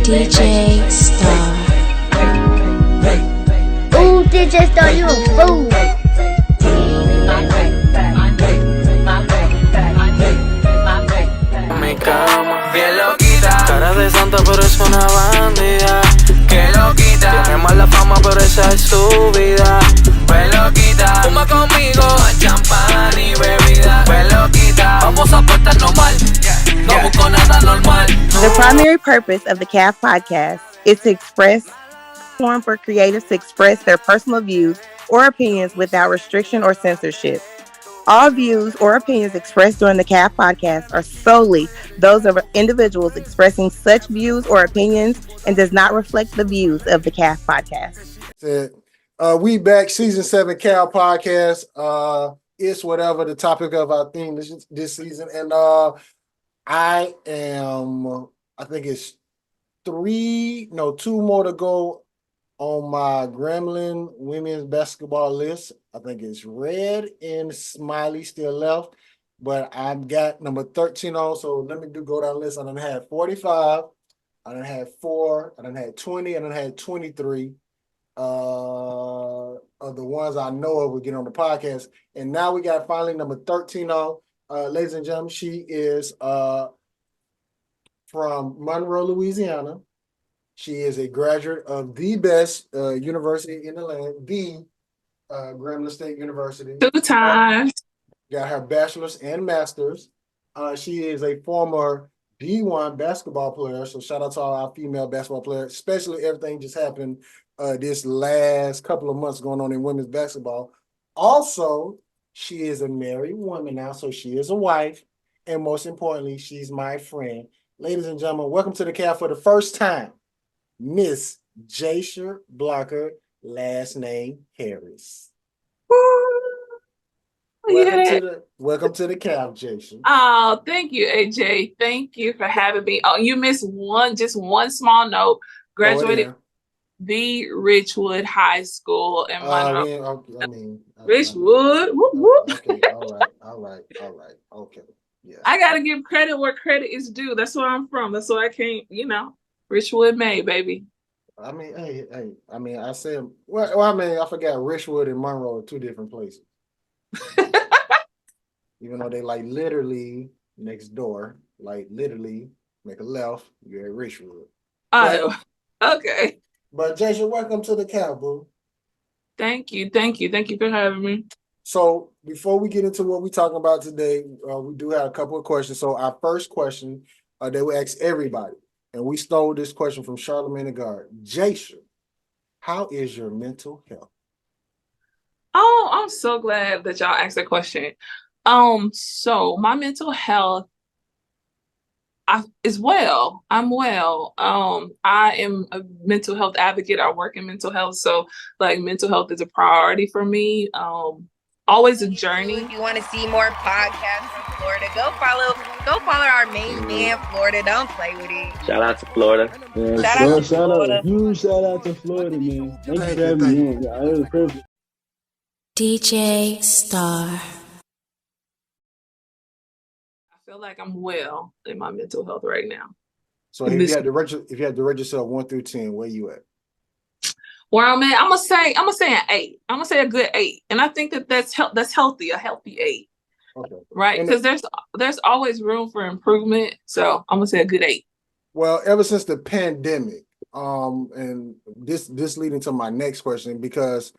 DJ Star. Ooh, DJ Star, you a fool. Mi cama, bien loquita. Cara de santa, pero es una bandida. Que loquita. Tiene mala fama, pero esa es su vida. Pues loquita. Fuma conmigo, champán y bebida. Pues loquita. Vamos a portarnos mal. No busco nada normal. The primary purpose of the CAF podcast is to express platform for creatives to express their personal views or opinions without restriction or censorship. All views or opinions expressed during the CAF podcast are solely those of individuals expressing such views or opinions and does not reflect the views of the CAF podcast. We back, season 7 CAF podcast. It's whatever the topic of our theme this season. And I think it's 2 more to go on my Grambling women's basketball list. I think it's Red and Smiley still left, but I've got number 13 on. So let me go down the list. I done had 45. I done had 4. I done had 20. I done had 23 of the ones I know of will get on the podcast. And now we got finally number 13 on. Ladies and gentlemen, she is from Monroe, Louisiana. She is a graduate of the best university in the land, the Grambling State University. 2 times. Got her bachelor's and master's. She is a former D1 basketball player. So shout out to all our female basketball players, especially everything just happened this last couple of months going on in women's basketball. Also, she is a married woman now, so she is a wife. And most importantly, she's my friend. Ladies and gentlemen, welcome to the CAF for the first time, Miss Jasher Blocker, last name Harris. Welcome to the CAF, Jasher. Oh, thank you, AJ. Thank you for having me. Oh, you missed just one small note. Graduated the Richwood High School in Monroe. Richwood. Whoop, whoop. Okay, all right. Okay. Yeah. I gotta give credit where credit is due. That's where I'm from. That's why I can't, Richwood May, baby. I mean, I said, I forgot Richwood and Monroe are 2 different places. Even though they like literally next door, like literally make a left, you're at Richwood. Oh, okay. But Jasher, welcome to the CAF, boo. Thank you for having me. So before we get into what we're talking about today, we do have a couple of questions. So our first question that we ask everybody, and we stole this question from Charlamagne the Guard. Jasher, how is your mental health? Oh, I'm so glad that y'all asked that question. So my mental health is well. I'm well. I am a mental health advocate. I work in mental health, so like mental health is a priority for me. Always a journey. If you want to see more podcasts in Florida, go follow our main man, Florida. Don't play with it. Shout out to Florida. Yeah, shout out to Florida. Huge shout out to Florida, man. Thank you for having me on. Yeah, it was perfect. DJ Star. I feel like I'm well in my mental health right now. So if you had to rate yourself 1 through 10, where you at? Where I'm at, I'm gonna say an 8. I'm gonna say a good 8, and I think that's healthy, a healthy 8. Okay. Right, because there's always room for improvement. So I'm gonna say a good 8. Well, ever since the pandemic, and this leading to my next question, because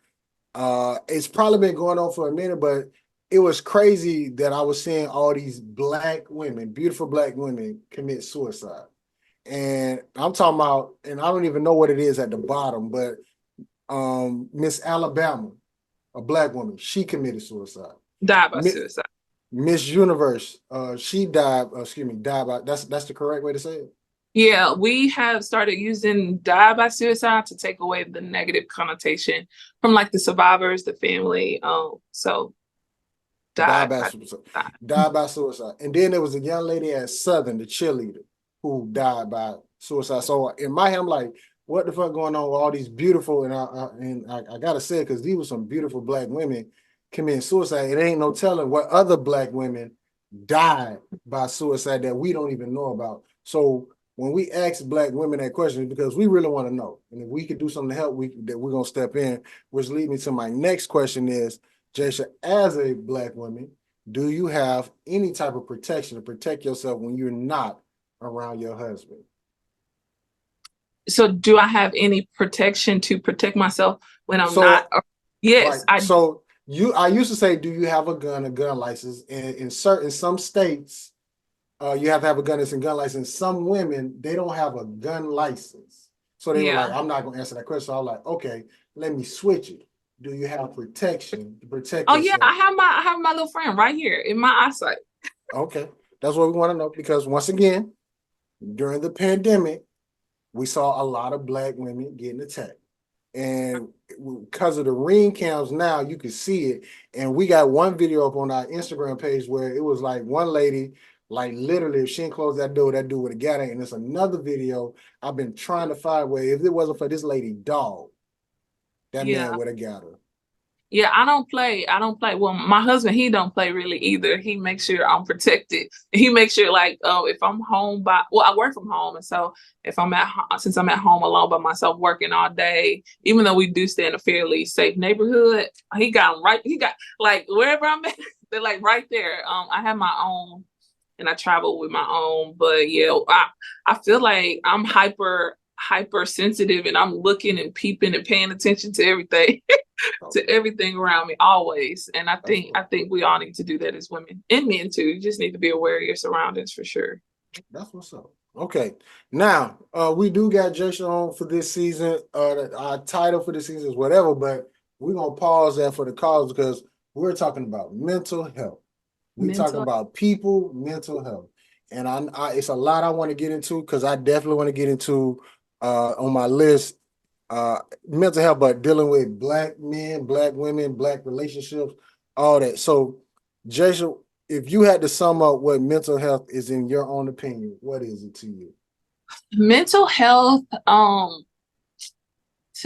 it's probably been going on for a minute, but it was crazy that I was seeing all these black women, beautiful black women, commit suicide. And I'm talking about, and I don't even know what it is at the bottom, but Miss Alabama, a black woman, she committed suicide. Died by suicide. Miss Universe, she died by, that's the correct way to say it? Yeah, we have started using died by suicide to take away the negative connotation from like the survivors, the family. So died by suicide. And then there was a young lady at Southern, the cheerleader, who died by suicide. So in my head, I'm like, what the fuck going on with all these beautiful, and I gotta say it, because these were some beautiful black women committing suicide. It ain't no telling what other black women died by suicide that we don't even know about. So when we ask Black women that question, because we really want to know. And if we could do something to help, we're going to step in, which leads me to my next question is, Jasher, as a Black woman, do you have any type of protection to protect yourself when you're not around your husband? So do I have any protection to protect myself when I'm not? Yes, right. I used to say, do you have a gun license? And in some states, you have to have a gun license. Some women, they don't have a gun license. So they were like, I'm not going to answer that question. So I was like, okay, let me switch it. Do you have protection to protect yourself? Yeah, I have my little friend right here in my eyesight. Okay. That's what we want to know, because once again, during the pandemic, we saw a lot of Black women getting attacked. And because of the ring cams now, you can see it. And we got one video up on our Instagram page where it was like one lady, like literally, if she didn't close that door, that dude would have got her. And there's another video I've been trying to find where if it wasn't for this lady dog, that man would have got her. Yeah, I don't play. Well, my husband, he don't play really either. He makes sure I'm protected. He makes sure, like, if I'm home I work from home, and so if since I'm at home alone by myself working all day, even though we do stay in a fairly safe neighborhood, he got like wherever I'm at, they're like right there. I have my own, and I travel with my own, but yeah, I feel like I'm hyper sensitive, and I'm looking and peeping and paying attention to everything. To everything around me always. And I think we all need to do that as women and men too. You just need to be aware of your surroundings for sure. That's what's up. Okay. Now, we do got Jasher on for this season. Our title for this season is whatever, but we're going to pause that for the cause because we're talking about mental health. We're talking about people, mental health. And it's a lot I want to get into, because I definitely want to get into on my list mental health, but dealing with Black men, Black women, Black relationships, all that. So, Jasher, if you had to sum up what mental health is in your own opinion, what is it to you? Mental health, to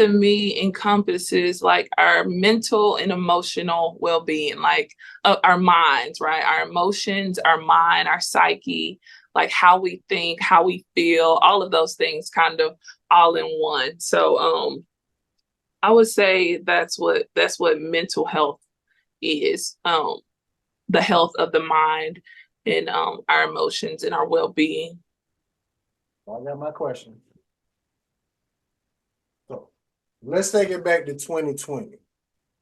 me, encompasses like our mental and emotional well-being, like our minds, right? Our emotions, our mind, our psyche, like how we think, how we feel, all of those things kind of all in one. So I would say that's what mental health is. The health of the mind and our emotions and our well-being. I got my question. So let's take it back to 2020.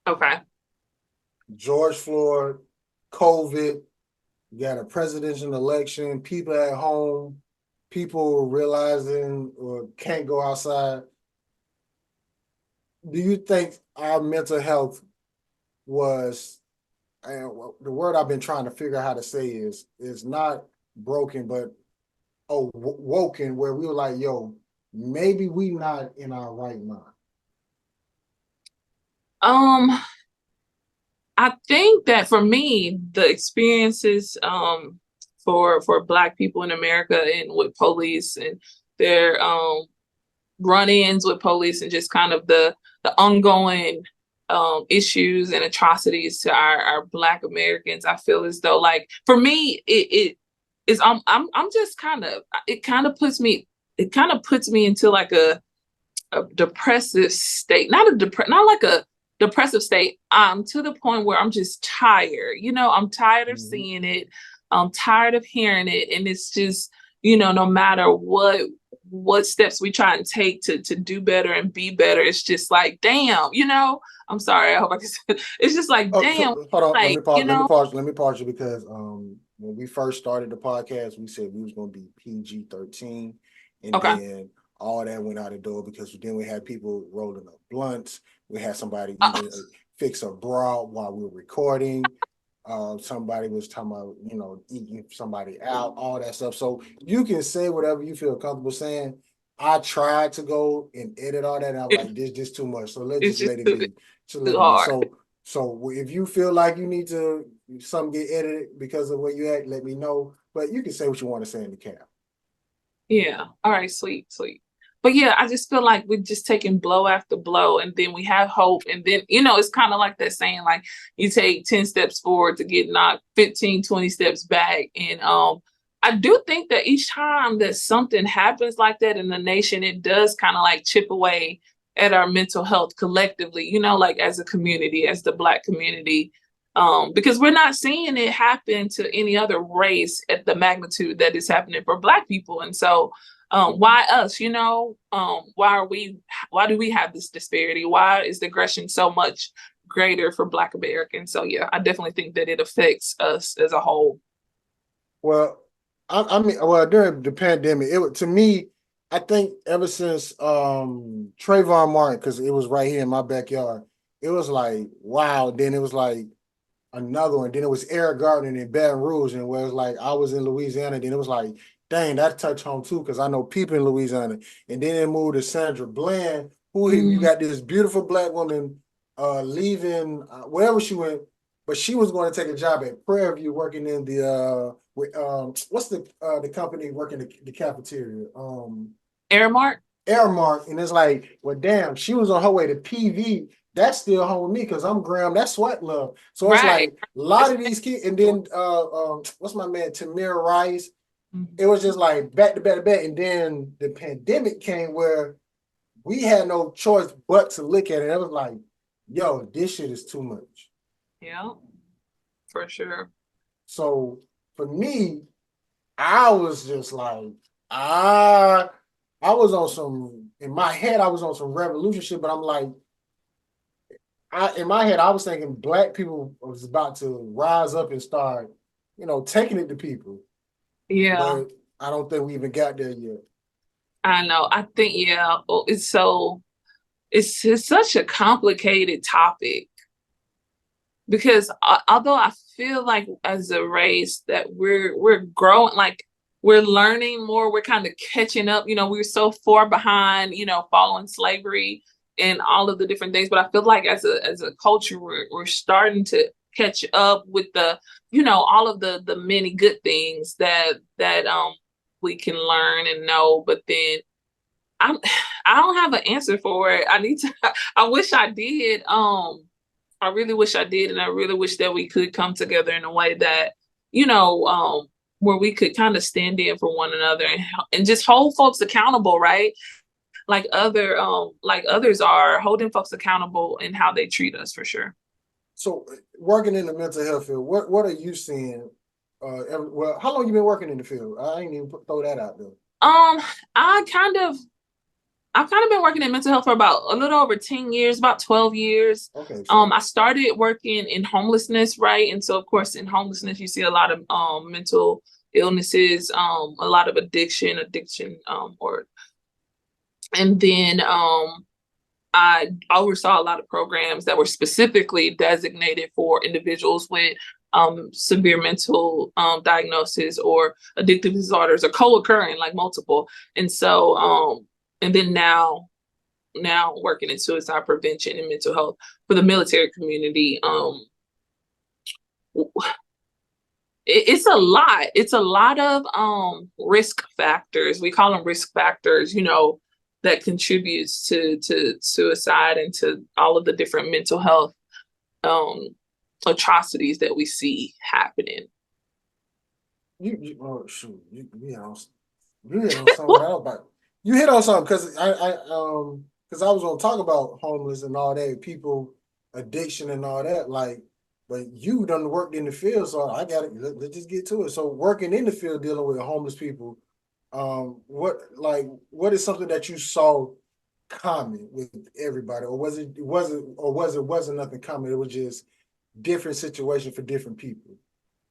Okay. George Floyd, COVID, you got a presidential election, people at home, people realizing or can't go outside. Do you think our mental health was, and the word I've been trying to figure out how to say is not broken, but woken, where we were like, yo, maybe we not in our right mind? I think that for me, the experiences for Black people in America and with police and their run-ins with police and just kind of the ongoing issues and atrocities to our Black Americans, I feel as though, like, for me, it is I'm just kind of, it kind of puts me into like a depressive state, not like a depressive state. I'm to the point where I'm just tired. I'm tired of seeing it. I'm tired of hearing it. And it's just, no matter what steps we try and take to do better and be better, it's just like, damn, I'm sorry. I hope I can say it. It's just like, damn. Hold on. Like, let me pause you because when we first started the podcast, we said we was going to be PG-13. And then all that went out the door because then we had people rolling up blunts. We had somebody even fix a bra while we were recording. Somebody was talking about, eating somebody out, all that stuff. So you can say whatever you feel comfortable saying. I tried to go and edit all that, and I was like, this too much. So let's just let it be. So if you feel like you need to something get edited because of where you at, let me know. But you can say what you want to say in the cab. Yeah. All right. Sweet. But yeah, I just feel like we're just taking blow after blow, and then we have hope. And then, it's kind of like that saying, like, you take 10 steps forward to get knocked 15, 20 steps back. And I do think that each time that something happens like that in the nation, it does kind of like chip away at our mental health collectively, you know, like as a community, as the Black community, because we're not seeing it happen to any other race at the magnitude that is happening for Black people. And so why us, you know, why do we have this disparity? Why is the aggression so much greater for Black Americans? So yeah, I definitely think that it affects us as a whole. Well, I mean, well, during the pandemic, to me, I think ever since Trayvon Martin, because it was right here in my backyard, it was like, wow. Then it was like another one. Then it was Eric Gardner in Baton Rouge, and where it was like I was in Louisiana. Then it was like, dang, that touched home too, because I know people in Louisiana. And then it moved to Sandra Bland, who you got this beautiful Black woman leaving wherever she went, but she was going to take a job at Prairie View, working in the what's the company working the cafeteria? Airmark. Airmark, and it's like, well, damn, she was on her way to PV. That's still home with me because I'm Graham. That's sweat love. So it's like a lot of these kids, and then what's my man Tamir Rice? It was just like back to back to back, and then the pandemic came where we had no choice but to look at it. It was like, yo, this shit is too much. Yeah, for sure. So for me, I was just like, I was on some, in my head, I was on some revolution shit, but I'm like, in my head, I was thinking Black people was about to rise up and start, you know, taking it to people. Yeah. But I don't think we even got there yet. I know. I think, yeah, it's such a complicated topic. Because although I feel like as a race that we're growing, like we're learning more, we're kind of catching up. You know, we were so far behind, you know, following slavery and all of the different things. But I feel like as a culture, we're starting to catch up with the, you know, all of the many good things that we can learn and know. But then I don't have an answer for it. I wish I did. I really wish I did, and I really wish that we could come together in a way that, you know, where we could kind of stand in for one another and just hold folks accountable, right? Like others are holding folks accountable in how they treat us, for sure. So, working in the mental health field, what are you seeing? Well, how long you been working in the field? I ain't even throw that out there. I've kind of been working in mental health for about a little over 10 years, about 12 years. Okay. I started working in homelessness, right? And so, of course, in homelessness, you see a lot of mental illnesses, a lot of addiction, and then I oversaw a lot of programs that were specifically designated for individuals with severe mental diagnosis or addictive disorders or co-occurring, like multiple. And so, and then now working in suicide prevention and mental health for the military community. It's a lot. It's a lot of risk factors. We call them risk factors, you know, that contributes to suicide and to all of the different mental health atrocities that we see happening. You hit on something. You hit on something because I was gonna talk about homeless and all that, people addiction and all that, like, but you done worked in the field, so I got it. Let's just get to it. So working in the field dealing with homeless people, what is something that you saw common with everybody, or wasn't nothing common? It was just different situation for different people.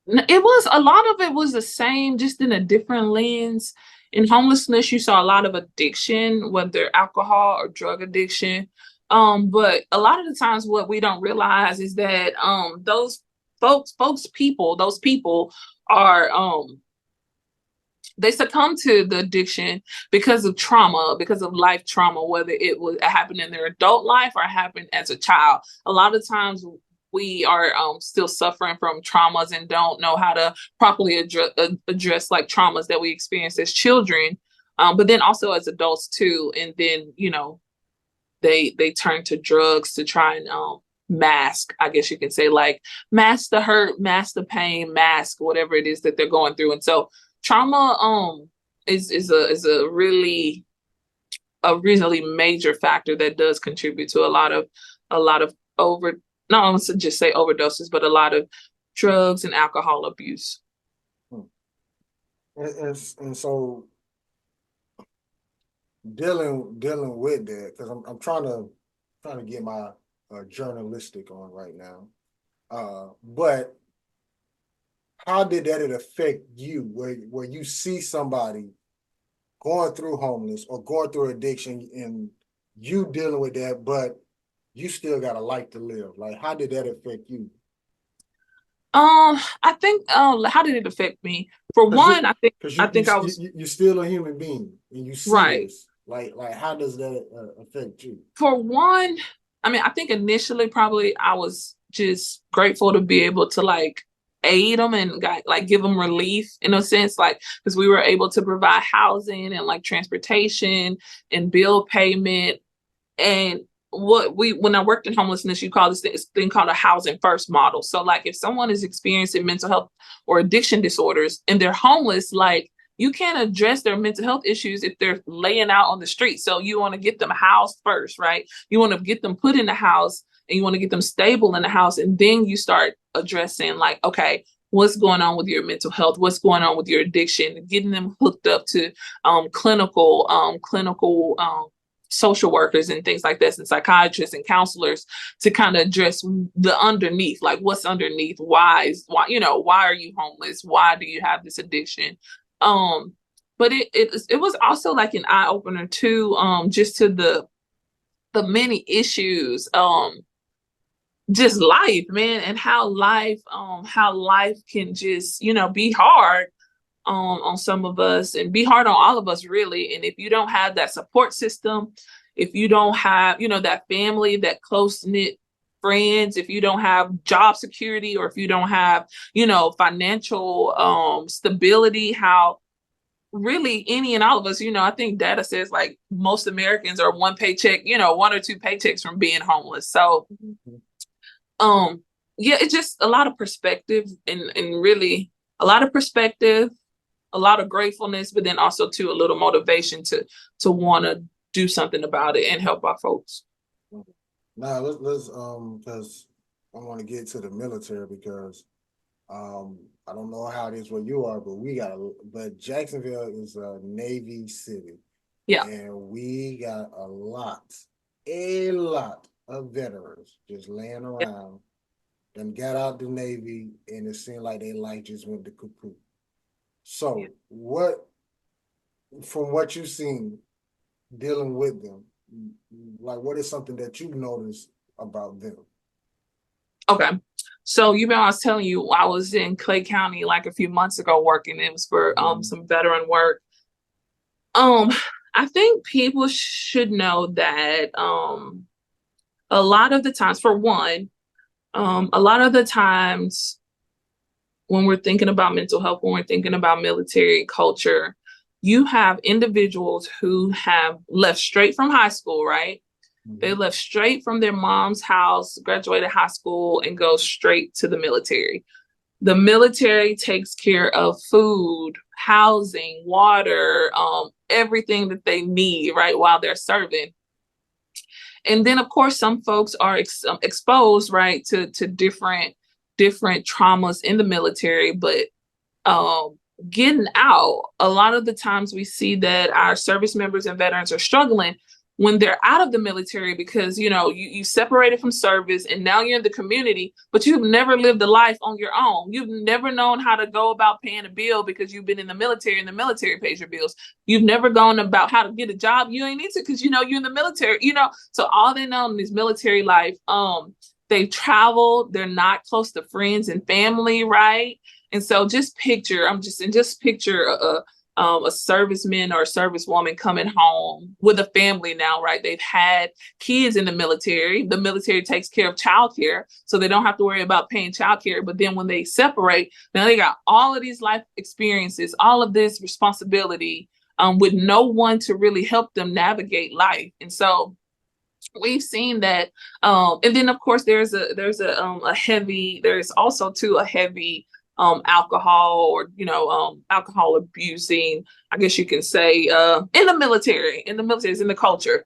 It was a lot of it was the same, just in a different lens. In homelessness, you saw a lot of addiction, whether alcohol or drug addiction. But a lot of the times what we don't realize is that those people are they succumb to the addiction because of trauma, because of life trauma, whether it happened in their adult life or happened as a child. A lot of times we are still suffering from traumas and don't know how to properly address like traumas that we experienced as children, but then also as adults too. And then, you know, they turn to drugs to try and mask, I guess you can say, like mask the hurt, mask the pain, mask whatever it is that they're going through. And so trauma is a really major factor that does contribute to a lot of not I to just say overdoses, but a lot of drugs and alcohol abuse. And so dealing with that, because I'm trying to get my journalistic on right now. But how did that affect you, where you see somebody going through homeless or going through addiction and you dealing with that, but you still got a life to live? Like, how did that affect you? I think how did it affect me? For one, I think I was you're still a human being and you see right. this. Like how does that affect you? For one, I mean, I think initially probably I was just grateful to be able to like aid them and give them relief in a sense, like because we were able to provide housing and like transportation and bill payment. And when I worked in homelessness, you call this thing called a housing first model. So like if someone is experiencing mental health or addiction disorders and they're homeless, like you can't address their mental health issues if they're laying out on the street. So you want to get them housed first, right? You want to get them put in the house and you want to get them stable in the house. And then you start addressing like, okay, what's going on with your mental health? What's going on with your addiction? Getting them hooked up to clinical social workers and things like this, and psychiatrists and counselors to kind of address the underneath, like what's underneath, why are you homeless? Why do you have this addiction? But it was also like an eye opener too, just to the many issues, just life, man, and how life can just, be hard on some of us and be hard on all of us, really. And if you don't have that support system, if you don't have, that family, that close-knit friends, if you don't have job security, or if you don't have, financial stability, how really any and all of us, I think data says like most Americans are one paycheck, one or two paychecks from being homeless. So yeah, it's just a lot of perspective and really a lot of perspective, a lot of gratefulness, but then also too a little motivation to want to do something about it and help our folks. Now let's because I want to get to the military, because I don't know how it is where you are, but Jacksonville is a Navy city. Yeah. And we got a lot of veterans just laying around and got out the Navy, and it seemed like their life just went to cuckoo. So from what you've seen dealing with them, like what is something that you noticed about them? Okay. So I was telling you, I was in Clay County like a few months ago working. It was for some veteran work. I think people should know that a lot of the times, for one, a lot of the times when we're thinking about mental health, when we're thinking about military culture, you have individuals who have left straight from high school, right? They left straight from their mom's house, graduated high school, and go straight to the military. The military takes care of food, housing, water, everything that they need, right, while they're serving. And then, of course, some folks are exposed, right, to different traumas in the military. But getting out, a lot of the times we see that our service members and veterans are struggling when they're out of the military, because you separated from service and now you're in the community, but you've never lived a life on your own. You've never known how to go about paying a bill because you've been in the military and the military pays your bills. You've never gone about how to get a job. You ain't need to, because you're in the military, so all they know in this military life, they travel, they're not close to friends and family, right? And so just picture a serviceman or a servicewoman coming home with a family now, right? They've had kids in the military. The military takes care of childcare, so they don't have to worry about paying childcare. But then when they separate, now they got all of these life experiences, all of this responsibility, with no one to really help them navigate life. And so we've seen that. And then of course there's also too a heavy alcohol or, alcohol abusing, I guess you can say, in the military, in the culture.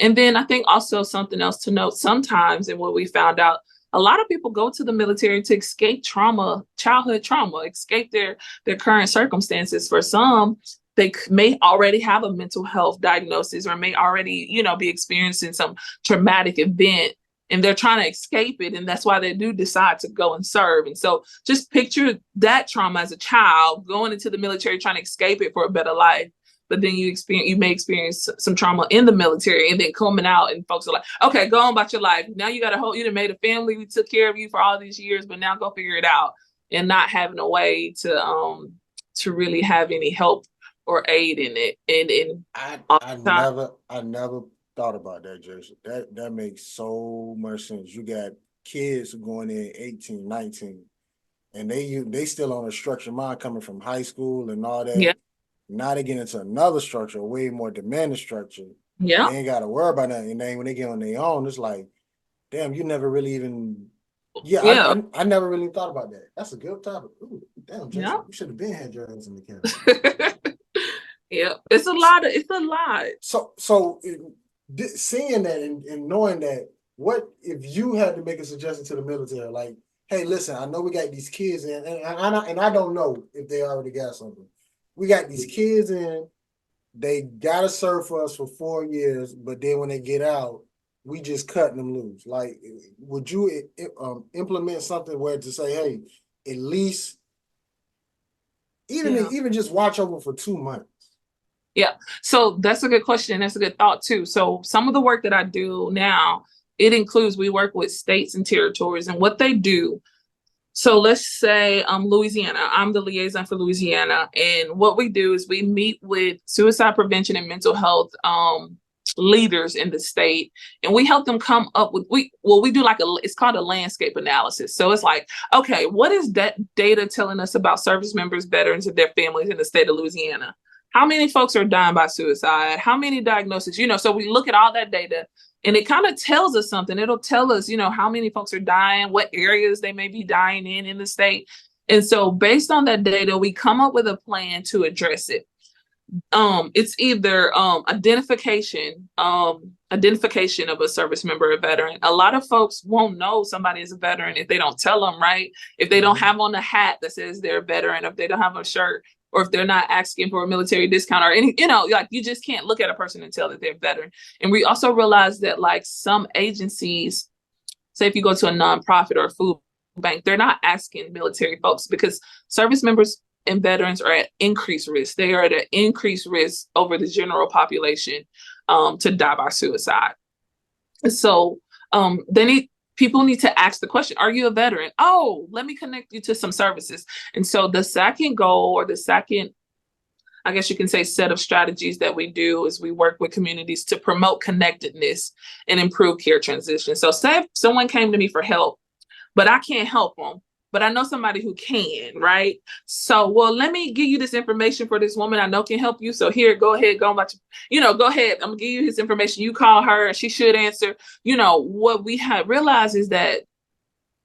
And then I think also something else to note sometimes, and what we found out, a lot of people go to the military to escape trauma, childhood trauma, escape their current circumstances. For some, they may already have a mental health diagnosis or may already, be experiencing some traumatic event, and they're trying to escape it. And that's why they do decide to go and serve. And so just picture that trauma as a child going into the military, trying to escape it for a better life. But then you may experience some trauma in the military, and then coming out and folks are like, okay, go on about your life. Now you got you done made a family. We took care of you for all these years, but now go figure it out, and not having a way to really have any help or aid in it. And I never thought about that, Jasher. That makes so much sense. You got kids going in 18, 19, and they still on a structured mind coming from high school and all that. Yeah. Now they get into another structure, a way more demanding structure. Yeah. They ain't got to worry about that. And then when they get on their own, it's like, damn, you never really even. Yeah. I never really thought about that. That's a good topic. Ooh, damn, Jason, you should have been had your ass in the camp. Yeah, it's a lot. So seeing that and knowing that, what if you had to make a suggestion to the military, like, hey, listen, I know we got these kids in, and I don't know if they already got something. We got these kids in, they gotta serve for us for 4 years, but then when they get out, we just cutting them loose. Like, would you implement something where to say, hey, at least even just watch over for 2 months? Yeah, so that's a good question. That's a good thought too. So some of the work that I do now, it includes, we work with states and territories and what they do. So let's say Louisiana, I'm the liaison for Louisiana. And what we do is we meet with suicide prevention and mental health leaders in the state, and we help them come up with, we do it's called a landscape analysis. So it's like, okay, what is that data telling us about service members, veterans, and their families in the state of Louisiana? How many folks are dying by suicide? How many diagnoses? So we look at all that data, and it kind of tells us something. It'll tell us, how many folks are dying, what areas they may be dying in the state. And so based on that data, we come up with a plan to address it. It's either identification of a service member or veteran. A lot of folks won't know somebody is a veteran if they don't tell them, right? If they don't have on a hat that says they're a veteran, if they don't have a shirt, or if they're not asking for a military discount or any, you just can't look at a person and tell that they're a veteran. And we also realize that some agencies, say if you go to a nonprofit or a food bank, they're not asking military folks because service members and veterans are at increased risk. They are at an increased risk over the general population to die by suicide. So people need to ask the question, are you a veteran? Oh, let me connect you to some services. And so the second goal, or the second, I guess you can say, set of strategies that we do is we work with communities to promote connectedness and improve care transition. So say if someone came to me for help, but I can't help them, but I know somebody who can, right? So, let me give you this information for this woman I know can help you. So here, go ahead, go ahead. I'm gonna give you his information. You call her, and she should answer. What we have realized is that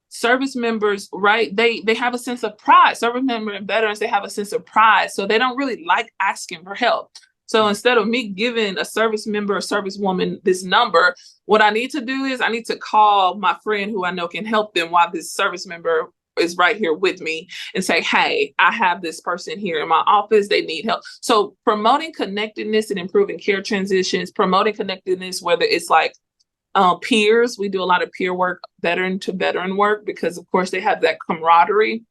service members, right? They have a sense of pride. Service members and veterans, they have a sense of pride. So they don't really like asking for help. So instead of me giving a service member or service woman this number, what I need to do is I need to call my friend who I know can help them while this service member is right here with me, and say, hey, I have this person here in my office. They need help. So promoting connectedness and improving care transitions, promoting connectedness, whether it's like peers. We do a lot of peer work, veteran to veteran work, because of course they have that camaraderie.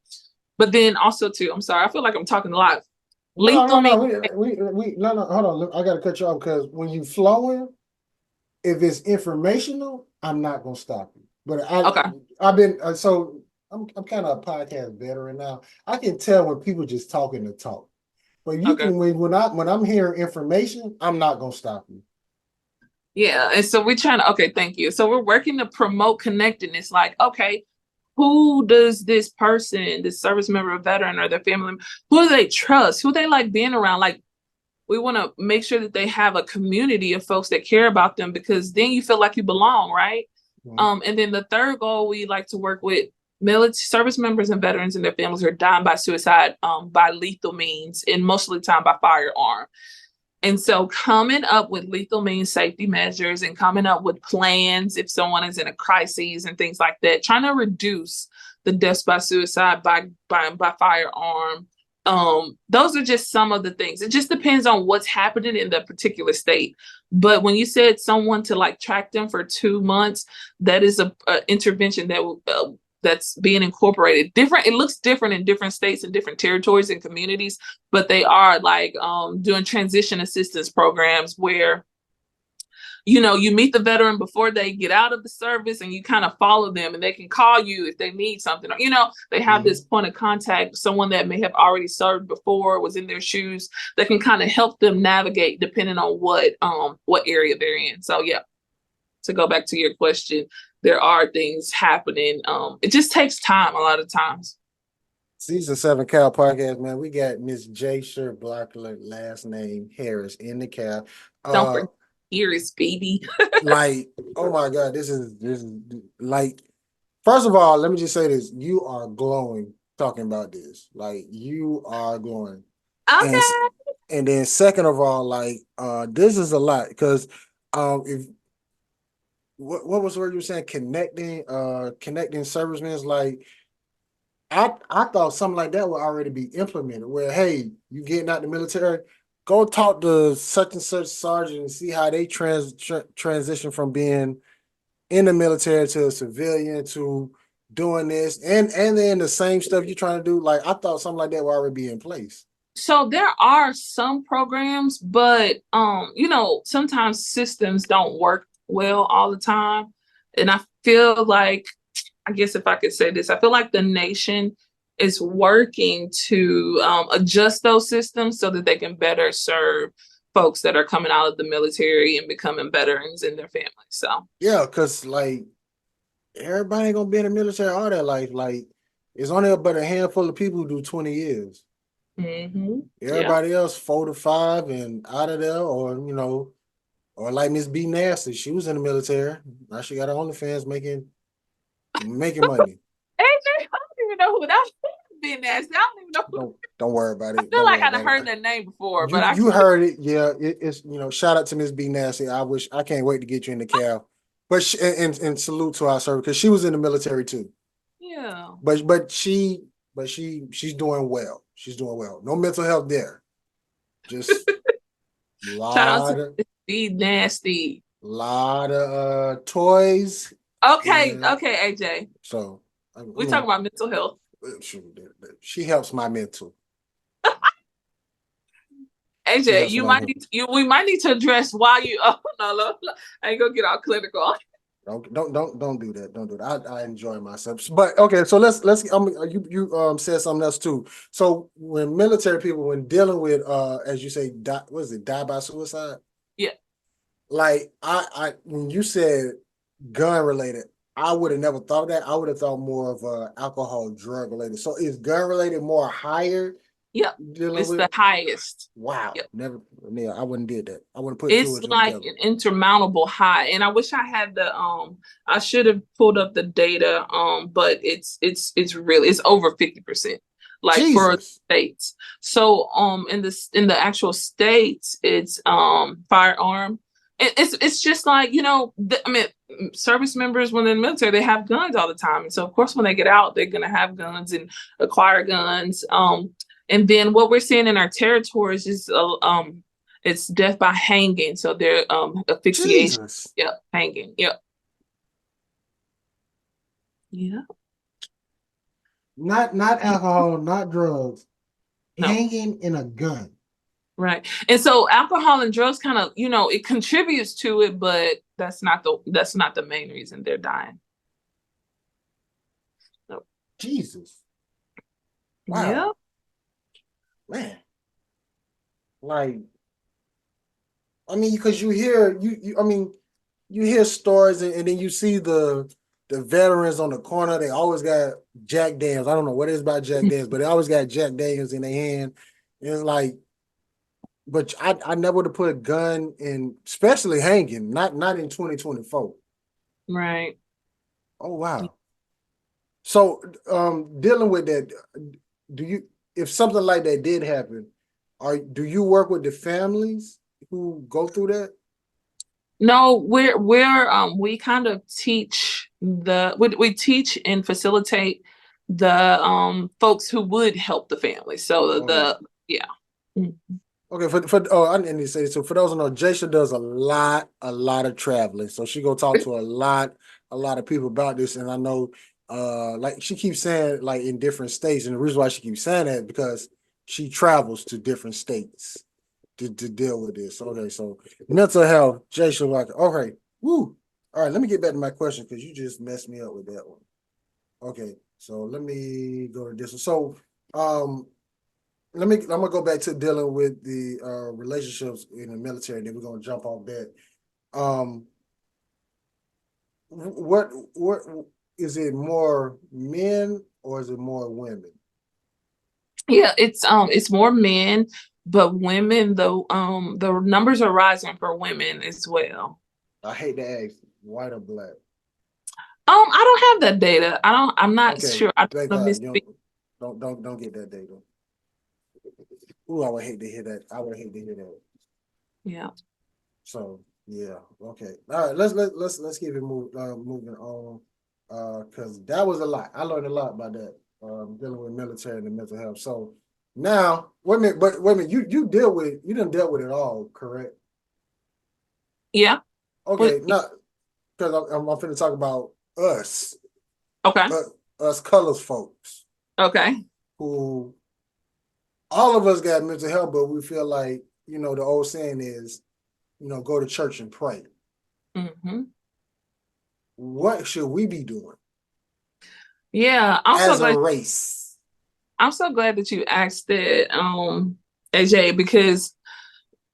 But then also too, I'm sorry, I feel like I'm talking a lot. No, hold on. Look, I got to cut you off, because when you flowing, if it's informational, I'm not going to stop you. But I've been, I'm kind of a podcast veteran now. I can tell when people just talking to talk. But you can, when I'm hearing information, I'm not gonna stop you. Yeah, and so we're trying to, thank you. So we're working to promote connectedness. Like, okay, who does this person, this service member, or veteran, or their family member, who do they trust? Who they like being around? Like, we want to make sure that they have a community of folks that care about them, because then you feel like you belong, right? Mm-hmm. And then the third goal we like to work with military service members and veterans and their families are dying by suicide by lethal means, and most of the time by firearm. And so coming up with lethal means safety measures and coming up with plans if someone is in a crisis and things like that, trying to reduce the deaths by suicide by firearm. Those are just some of the things. It just depends on what's happening in the particular state. But when you said someone to like track them for 2 months, that is a intervention that that's being incorporated. It looks different in different states and different territories and communities, but they are like doing transition assistance programs where, you know, you meet the veteran before they get out of the service and you kind of follow them, and they can call you if they need something. You know, they have this point of contact, someone that may have already served before, was in their shoes, that can kind of help them navigate depending on what area they're in. So yeah, to go back to your question, there are things happening. It just takes time a lot of times. Season 7 Cal podcast, man. We got Miss Jasher Blocker, last name Harris, in the Cal. Don't forget Harris, baby. Like, oh my God, this is like, first of all, let me just say this. You are glowing talking about this. Like, you are glowing. Okay. And then second of all, like, this is a lot, because if what was the word you were saying? Connecting servicemen. Like, I thought something like that would already be implemented. Where, hey, you getting out the military, go talk to such and such sergeant and see how they transition from being in the military to a civilian to doing this, and then the same stuff you're trying to do. Like, I thought something like that would already be in place. So there are some programs, but you know, sometimes systems don't work well all the time. And I feel like, I guess if I could say this, I feel like the nation is working to adjust those systems so that they can better serve folks that are coming out of the military and becoming veterans and their families. So yeah, because like, everybody ain't gonna be in the military all their life. Like, it's only but a handful of people who do 20 years. Everybody else 4 to 5 and out of there, or you know, or like Miss B Nasty, she was in the military. Now she got her OnlyFans making money. AJ, I don't even know who that was. Being nasty. I don't even know. Don't worry about it. I feel like I've heard that name before, but you heard it. Yeah, it's, you know, shout out to Miss B Nasty. I can't wait to get you in the Cal. But and salute to our service, because she was in the military too. Yeah. But she's doing well. She's doing well. No mental health there. Just shout out to B Nasty. Lot of toys. Okay, AJ. So we're talking about mental health. She helps my mental. AJ, we might need to address why you. Oh no, I ain't gonna get all clinical. Don't do that. Don't do that. I enjoy myself. But okay, so let's you said something else too. So when military people, when dealing with as you say, die by suicide? Yeah. Like, I when you said gun related, I would have never thought of that. I would have thought more of alcohol, drug related. So is gun related more higher? Yep, it's the highest. Wow. Yep. Never, yeah, I wouldn't did that. I wouldn't put it's like an insurmountable high. And I wish I had the I should have pulled up the data, but it's really, it's over 50%. Like, Jesus. For states. So in the actual states, it's firearm. It's just like, you know, I mean, service members, when they're in the military, they have guns all the time. And so, of course, when they get out, they're going to have guns and acquire guns. And then what we're seeing in our territories is it's death by hanging. So they're asphyxiation. Jesus. Yep, hanging. Yep. Yeah. Not alcohol, not drugs. No. Hanging in a gun. Right. And so alcohol and drugs kind of, you know, it contributes to it, but that's not the main reason they're dying. So. Jesus. Wow. Yeah. Man. Like, I mean, because you hear you hear stories, and then you see the veterans on the corner, they always got Jack Daniels. I don't know what it is about Jack Daniels, but they always got Jack Daniels in their hand. And it's like, but I never would have put a gun in, especially hanging, not in 2024. Right. Oh, wow. So, dealing with that, if something like that did happen, do you work with the families who go through that? No, we kind of teach we teach and facilitate the folks who would help the family. So yeah. Okay, I didn't say this. So for those who know, Jasher does a lot of traveling. So she go talk to a lot of people about this. And I know like she keeps saying like in different states, and the reason why she keeps saying that is because she travels to different states to deal with this. Okay, so mental health, Jasher Blocker. Okay, woo. All right, let me get back to my question because you just messed me up with that one. Okay, so let me go to this one. So I'm gonna go back to dealing with the relationships in the military, and then we're gonna jump off that. What is it, more men or is it more women? Yeah, it's more men, but women though the numbers are rising for women as well. I hate to ask, white or black? I don't have that data. I'm not sure. I Thank don't God. know. Don't get that data. Ooh, I would hate to hear that. Yeah. So yeah, okay. All right, let's keep it moving on. Because that was a lot. I learned a lot about that. Dealing with military and the mental health. So now, wait a minute, you didn't deal with it all, correct? Yeah. Okay, not because I'm finna talk about us. Okay. Us colors folks. Okay. Who all of us got mental health, but we feel like, the old saying is, go to church and pray. Mm-hmm. What should we be doing? Yeah, as a race. I'm so glad that you asked that, AJ, because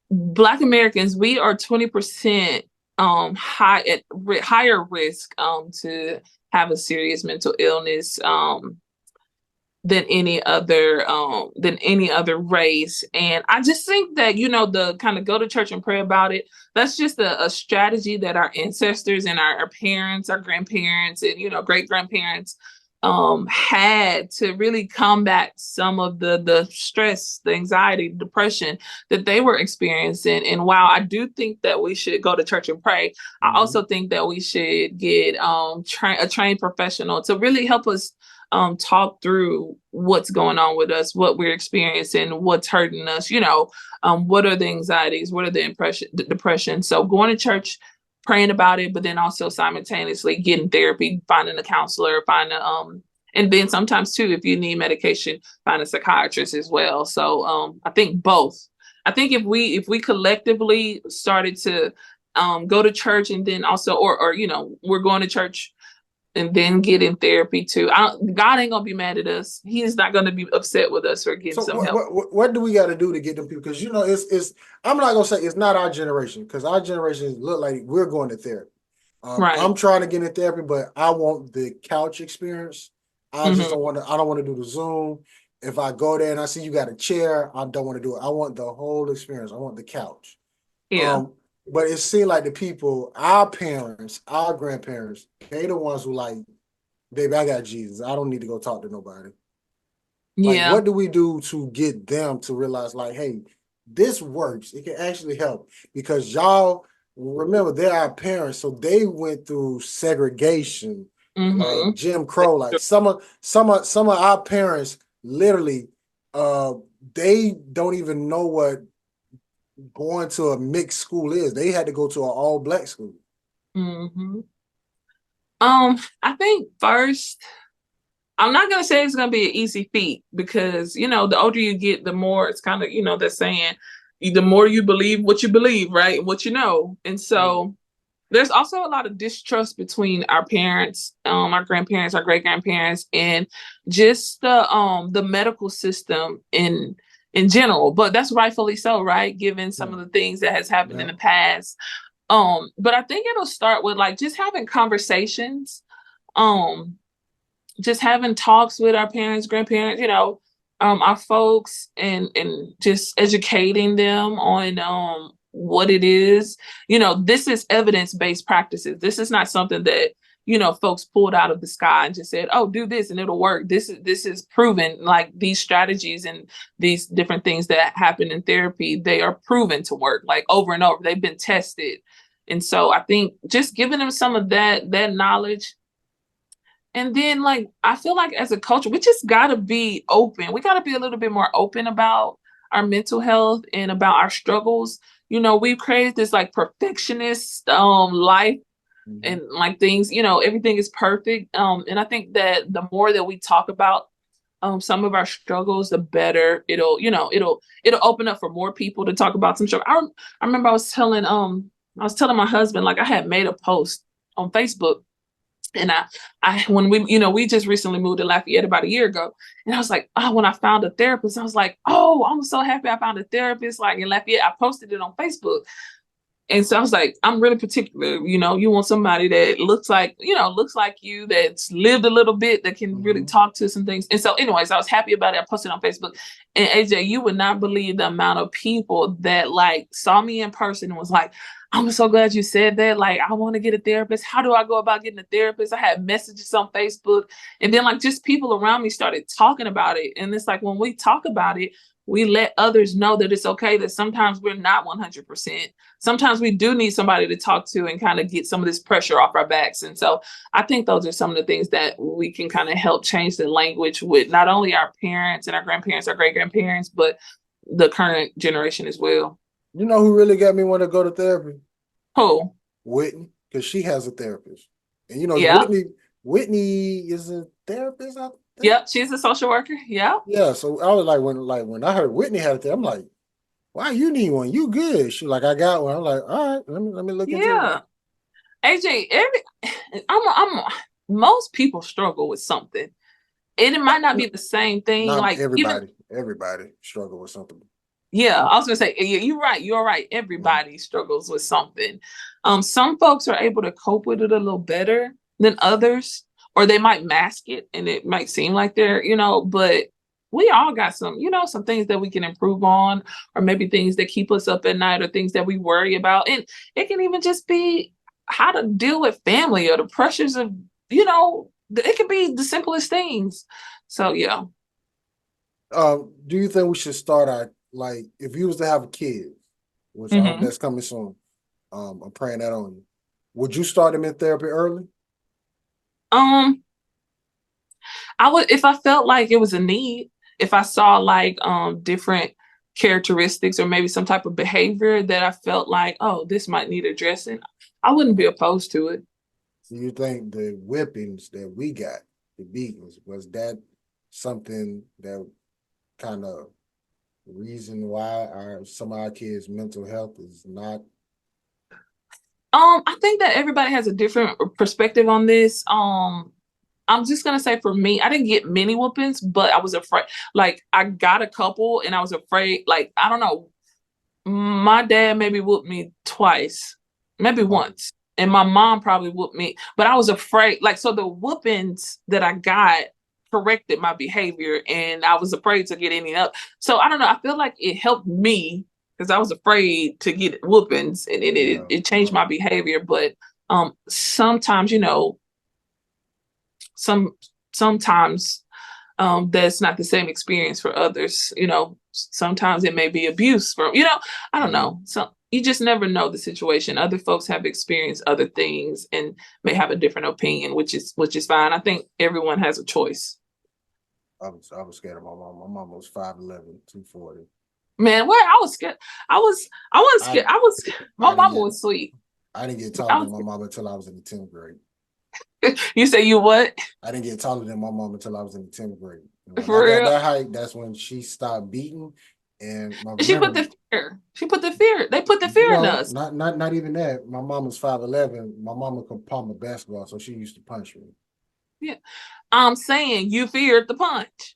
Black Americans, we are 20% higher risk to have a serious mental illness than any other race. And I just think that, the kind of go to church and pray about it, that's just a strategy that our ancestors and our parents, our grandparents, and great grandparents had to really combat some of the stress, the anxiety, depression that they were experiencing. And while I do think that we should go to church and pray, I also think that we should get a trained professional to really help us talk through what's going on with us, what we're experiencing, what's hurting us, what are the anxieties, what are the depression. So going to church, praying about it, but then also simultaneously getting therapy, finding a counselor, and then sometimes too, if you need medication, find a psychiatrist as well. So I think both. I think if we collectively started to go to church and then also, or we're going to church and then get in therapy too. God ain't gonna be mad at us. He's not gonna be upset with us for getting some help. What do we got to do to get them people? Because it's I'm not gonna say it's not our generation, because our generation look like we're going to therapy. Right. I'm trying to get in therapy, but I want the couch experience. I just don't want to. I don't want to do the Zoom. If I go there and I see you got a chair, I don't want to do it. I want the whole experience. I want the couch. Yeah. But it seemed like the people, our parents, our grandparents, they the ones who like, baby, I got Jesus. I don't need to go talk to nobody. Like, what do we do to get them to realize, like, hey, this works. It can actually help. Because y'all, remember, they're our parents, so they went through segregation, like Jim Crow. Like some of our parents literally, they don't even know what going to a mixed school is. They had to go to an all-black school. I think first, I'm not gonna say it's gonna be an easy feat, because the older you get, the more it's kind of they're saying the more you believe what you believe, right, and what you know. And so there's also a lot of distrust between our parents, our grandparents, our great grandparents, and just the medical system in general. But that's rightfully so, right? Given some of the things that has happened in the past. But I think it'll start with like just having conversations, just having talks with our parents, grandparents, our folks, and just educating them on what it is. This is evidence-based practices. This is not something that folks pulled out of the sky and just said, oh, do this and it'll work. This is proven, like these strategies and these different things that happen in therapy, they are proven to work like over and over. They've been tested. And so I think just giving them some of that knowledge. And then like, I feel like as a culture, we just gotta be open. We gotta be a little bit more open about our mental health and about our struggles. We've created this like perfectionist life and like things, everything is perfect. And I think that the more that we talk about some of our struggles, the better it'll open up for more people to talk about some struggle. I remember I was telling my husband, like I had made a post on Facebook. And when we just recently moved to Lafayette about a year ago, and I was like, oh, when I found a therapist, I was like, oh, I'm so happy I found a therapist like in Lafayette. I posted it on Facebook. And so I was like, I'm really particular, you want somebody that looks like you, that's lived a little bit, that can really talk to some things. And so anyways, I was happy about it. I posted on Facebook. And AJ, you would not believe the amount of people that like saw me in person and was like, I'm so glad you said that. Like, I want to get a therapist. How do I go about getting a therapist? I had messages on Facebook. And then like just people around me started talking about it. And it's like, when we talk about it, we let others know that it's okay, that sometimes we're not 100%. Sometimes we do need somebody to talk to and kind of get some of this pressure off our backs. And so I think those are some of the things that we can kind of help change the language with not only our parents and our grandparents, our great-grandparents, but the current generation as well. You know who really got me want to go to therapy? Who? Whitney, because she has a therapist. And Whitney is a therapist out there. Yep, she's a social worker. Yeah. Yeah. So I was like, when I heard Whitney had it there, I'm like, why you need one? You good. She like, I got one. I'm like, all right, let me look into it. AJ, most people struggle with something. And it might not be the same thing. Not like everybody struggle with something. Yeah, I was gonna say, you're right. Everybody struggles with something. Some folks are able to cope with it a little better than others, or they might mask it and it might seem like they're, but we all got some things that we can improve on, or maybe things that keep us up at night, or things that we worry about. And it can even just be how to deal with family or the pressures of, it could be the simplest things. So, yeah. Do you think we should start our, like, if you was to have a kid, which I hope that's coming soon, I'm praying that on you, would you start them in therapy early? I would, if I felt like it was a need, if I saw like different characteristics or maybe some type of behavior that I felt like, oh, this might need addressing, I wouldn't be opposed to it. So you think the whippings that we got, the beatings, was that something that kind of reason why some of our kids' mental health is not? I think that everybody has a different perspective on this. I'm just gonna say, for me, I didn't get many whoopings, but I was afraid. Like, I got a couple and I was afraid. Like, I don't know, my dad maybe whooped me twice, maybe once, and my mom probably whooped me, but I was afraid. Like, so the whoopings that I got corrected my behavior, and I was afraid to get any up. So I don't know, I feel like it helped me because I was afraid to get whoopings, and it changed my behavior. But sometimes, sometimes that's not the same experience for others. Sometimes it may be abuse from, I don't know. So you just never know the situation. Other folks have experienced other things and may have a different opinion, which is fine. I think everyone has a choice. I was scared of my mom. My mom was 5'11", 240. Man, where I was scared. I wasn't scared. My mama was sweet. I didn't get taller than my mom until I was in the 10th grade. You say you what? I didn't get taller than my mom until I was in the 10th grade. When For real? I got that height, that's when she stopped beating. And she put the fear. She put the fear. They put the fear in us. Not even that. My mom was 5'11". My mama could palm a basketball, so she used to punch me. Yeah, I'm saying you feared the punch.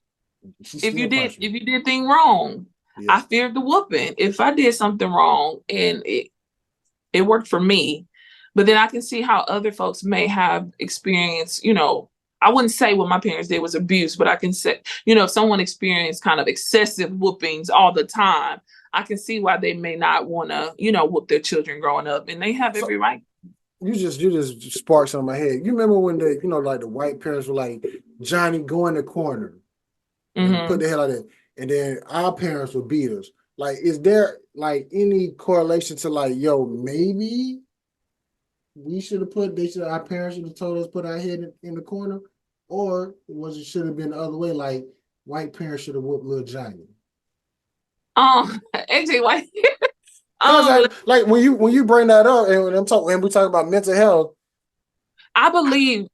If you did things wrong, yeah. I feared the whooping. If I did something wrong and it worked for me, but then I can see how other folks may have experienced, I wouldn't say what my parents did was abuse, but I can say, if someone experienced kind of excessive whoopings all the time, I can see why they may not want to, whoop their children growing up, and they have every right. you just sparked something in my head. You remember when like the white parents were like, Johnny, go in the corner and put the hell out of it. And then our parents would beat us. Like, is there like any correlation to like, yo, maybe our parents should have told us put our head in the corner? Or should have been the other way, like white parents should have whooped little Johnny? AJ White. Like when you bring that up and we talk about mental health, I believe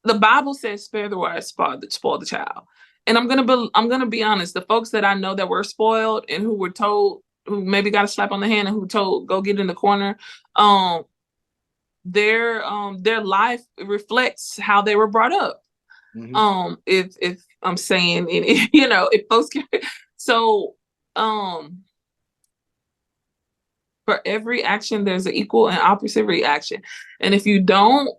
the Bible says spare the rod, spoil the child. And I'm gonna be honest, the folks that I know that were spoiled and who were told, who maybe got a slap on the hand and who told go get in the corner, their life reflects how they were brought up. Mm-hmm. If I'm saying, if folks can, so for every action there's an equal and opposite reaction. And if you don't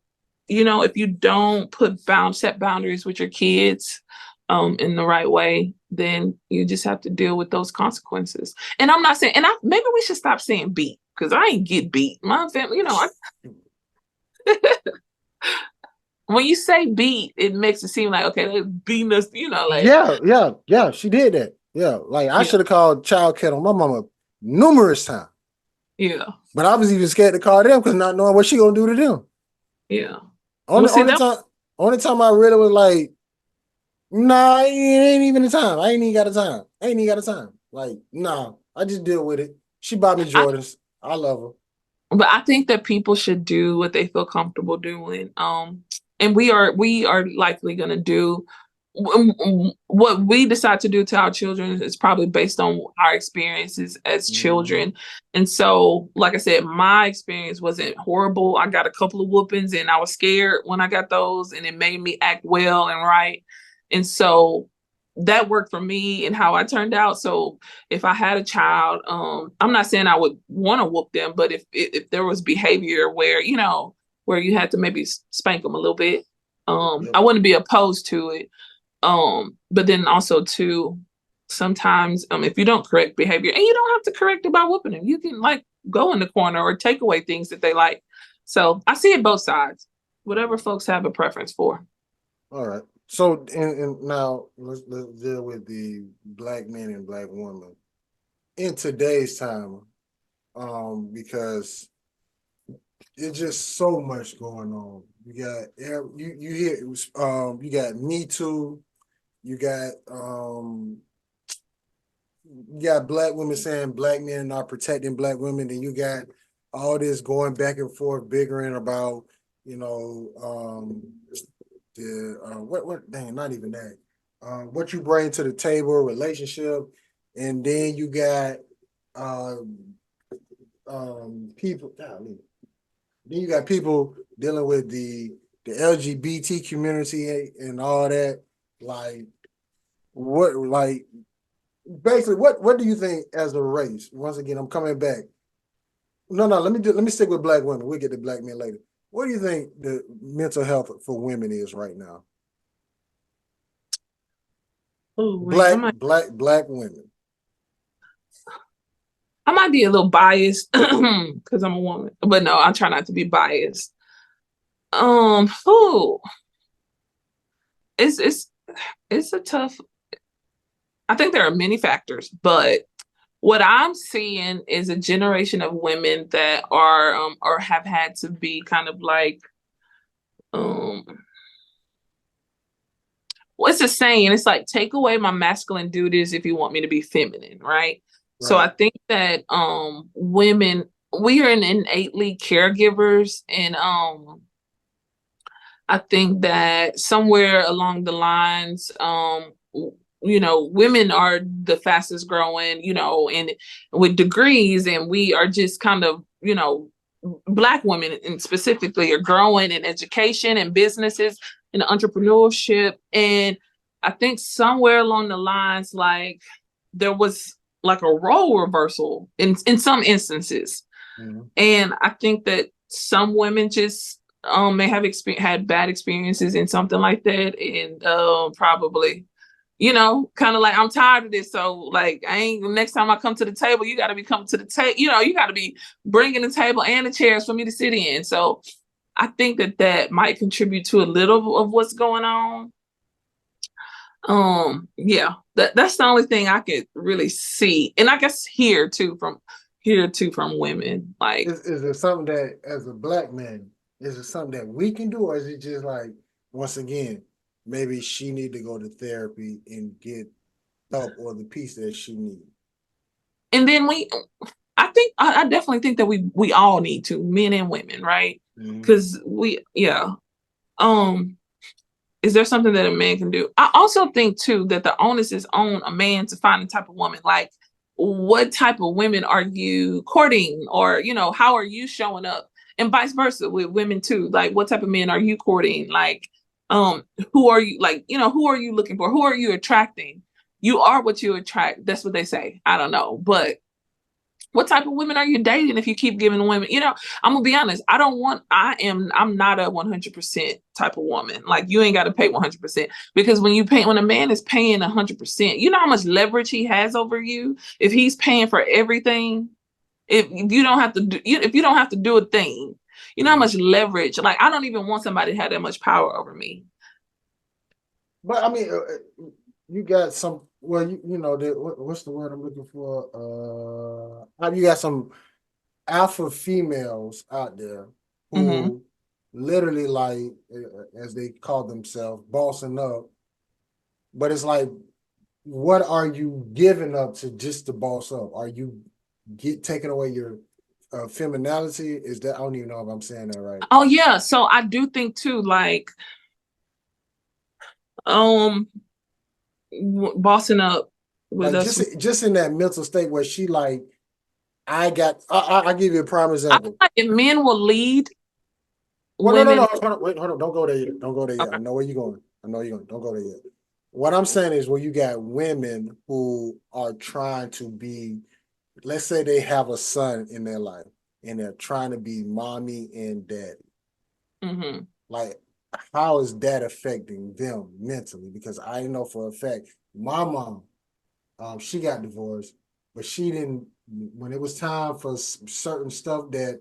set boundaries with your kids in the right way, then you just have to deal with those consequences. And I'm not saying, maybe we should stop saying beat, because I ain't get beat. My family, when you say beat, it makes it seem like, okay, they're beating us, like. Yeah, she did that. Yeah, like I should have called child care on my mama numerous times. Yeah. But I was even scared to call them because not knowing what she gonna do to them. Yeah. Only time I really was like, nah, it ain't even the time. I ain't even got a time. Like, nah, I just deal with it. She bought me Jordans. I love her. But I think that people should do what they feel comfortable doing. And we are likely going to do what we decide to do to our children is probably based on our experiences as children. And so, like I said, my experience wasn't horrible. I got a couple of whoopings and I was scared when I got those, and it made me act well and right. And so that worked for me and how I turned out. So if I had a child, I'm not saying I would want to whoop them, but if there was behavior where you had to maybe spank them a little bit, I wouldn't be opposed to it. But then also too, sometimes if you don't correct behavior, and you don't have to correct it by whooping them, you can like go in the corner or take away things that they like. So I see it both sides, whatever folks have a preference for. All right. So and now let's deal with the black men and black women in today's time, because it's just so much going on. You got you got Me Too, you got black women saying black men are protecting black women, and you got all this going back and forth bickering about not even that. What you bring to the table, relationship, and then you got people. Then you got people dealing with the LGBT community and all that. Like, basically, what do you think as a race? Once again, I'm coming back. No, let me stick with black women. We'll get to black men later. What do you think the mental health for women is right now? Black women. I might be a little biased because I'm a woman, but no, I try not to be biased. It's a tough. I think there are many factors, but what I'm seeing is a generation of women that are or have had to be kind of like what's the saying? It's like, take away my masculine duties if you want me to be feminine, right? So I think that women, we are innately caregivers, and I think that somewhere along the lines, women are the fastest growing, and with degrees, and we are just kind of, Black women and specifically are growing in education and businesses and entrepreneurship. And I think somewhere along the lines, like there was like a role reversal in some instances. Mm-hmm. And I think that some women just may have had bad experiences in something like that. And probably, kind of like, I'm tired of this. So like, next time I come to the table, you got to be coming to the table, you got to be bringing the table and the chairs for me to sit in. So I think that might contribute to a little of what's going on. Yeah, that's the only thing I could really see, and I guess hear too from women. Like, is there something that, as a black man, is it something that we can do, or is it just like, once again, maybe she need to go to therapy and get help or the peace that she needs? And then I definitely think that we all need to, men and women, right? Because is there something that a man can do? I also think too that the onus is on a man to find the type of woman. Like, what type of women are you courting, or how are you showing up, and vice versa with women too. Like, what type of men are you courting? Like, who are you, like, who are you looking for? Who are you attracting? You are what you attract. That's what they say. I don't know, but what type of women are you dating if you keep giving women, I'm gonna be honest, I'm not a 100% type of woman. Like, you ain't got to pay 100%, because when a man is paying 100%, you know how much leverage he has over you. If he's paying for everything, if you don't have to do a thing, you know how much leverage. Like, I don't even want somebody to have that much power over me. But I mean, you got some. Well, what's the word I'm looking for? You got some alpha females out there who literally, like, as they call themselves, bossing up. But it's like, what are you giving up to just to boss up? Are you taking away your femininity? Is that, I don't even know if I'm saying that right. Oh yeah, so I do think too, like, bossing up with like, us, just in that mental state where she like, I'll give you a prime example. I think if men will lead, well, women. No. Hold on. Don't go there yet. Don't go there yet. Okay. I know where you're going. Don't go there yet. What I'm saying is, when you got women who are trying to be, let's say they have a son in their life and they're trying to be mommy and daddy. Like, how is that affecting them mentally? Because I know for a fact, my mom, she got divorced, but she didn't, when it was time for certain stuff that,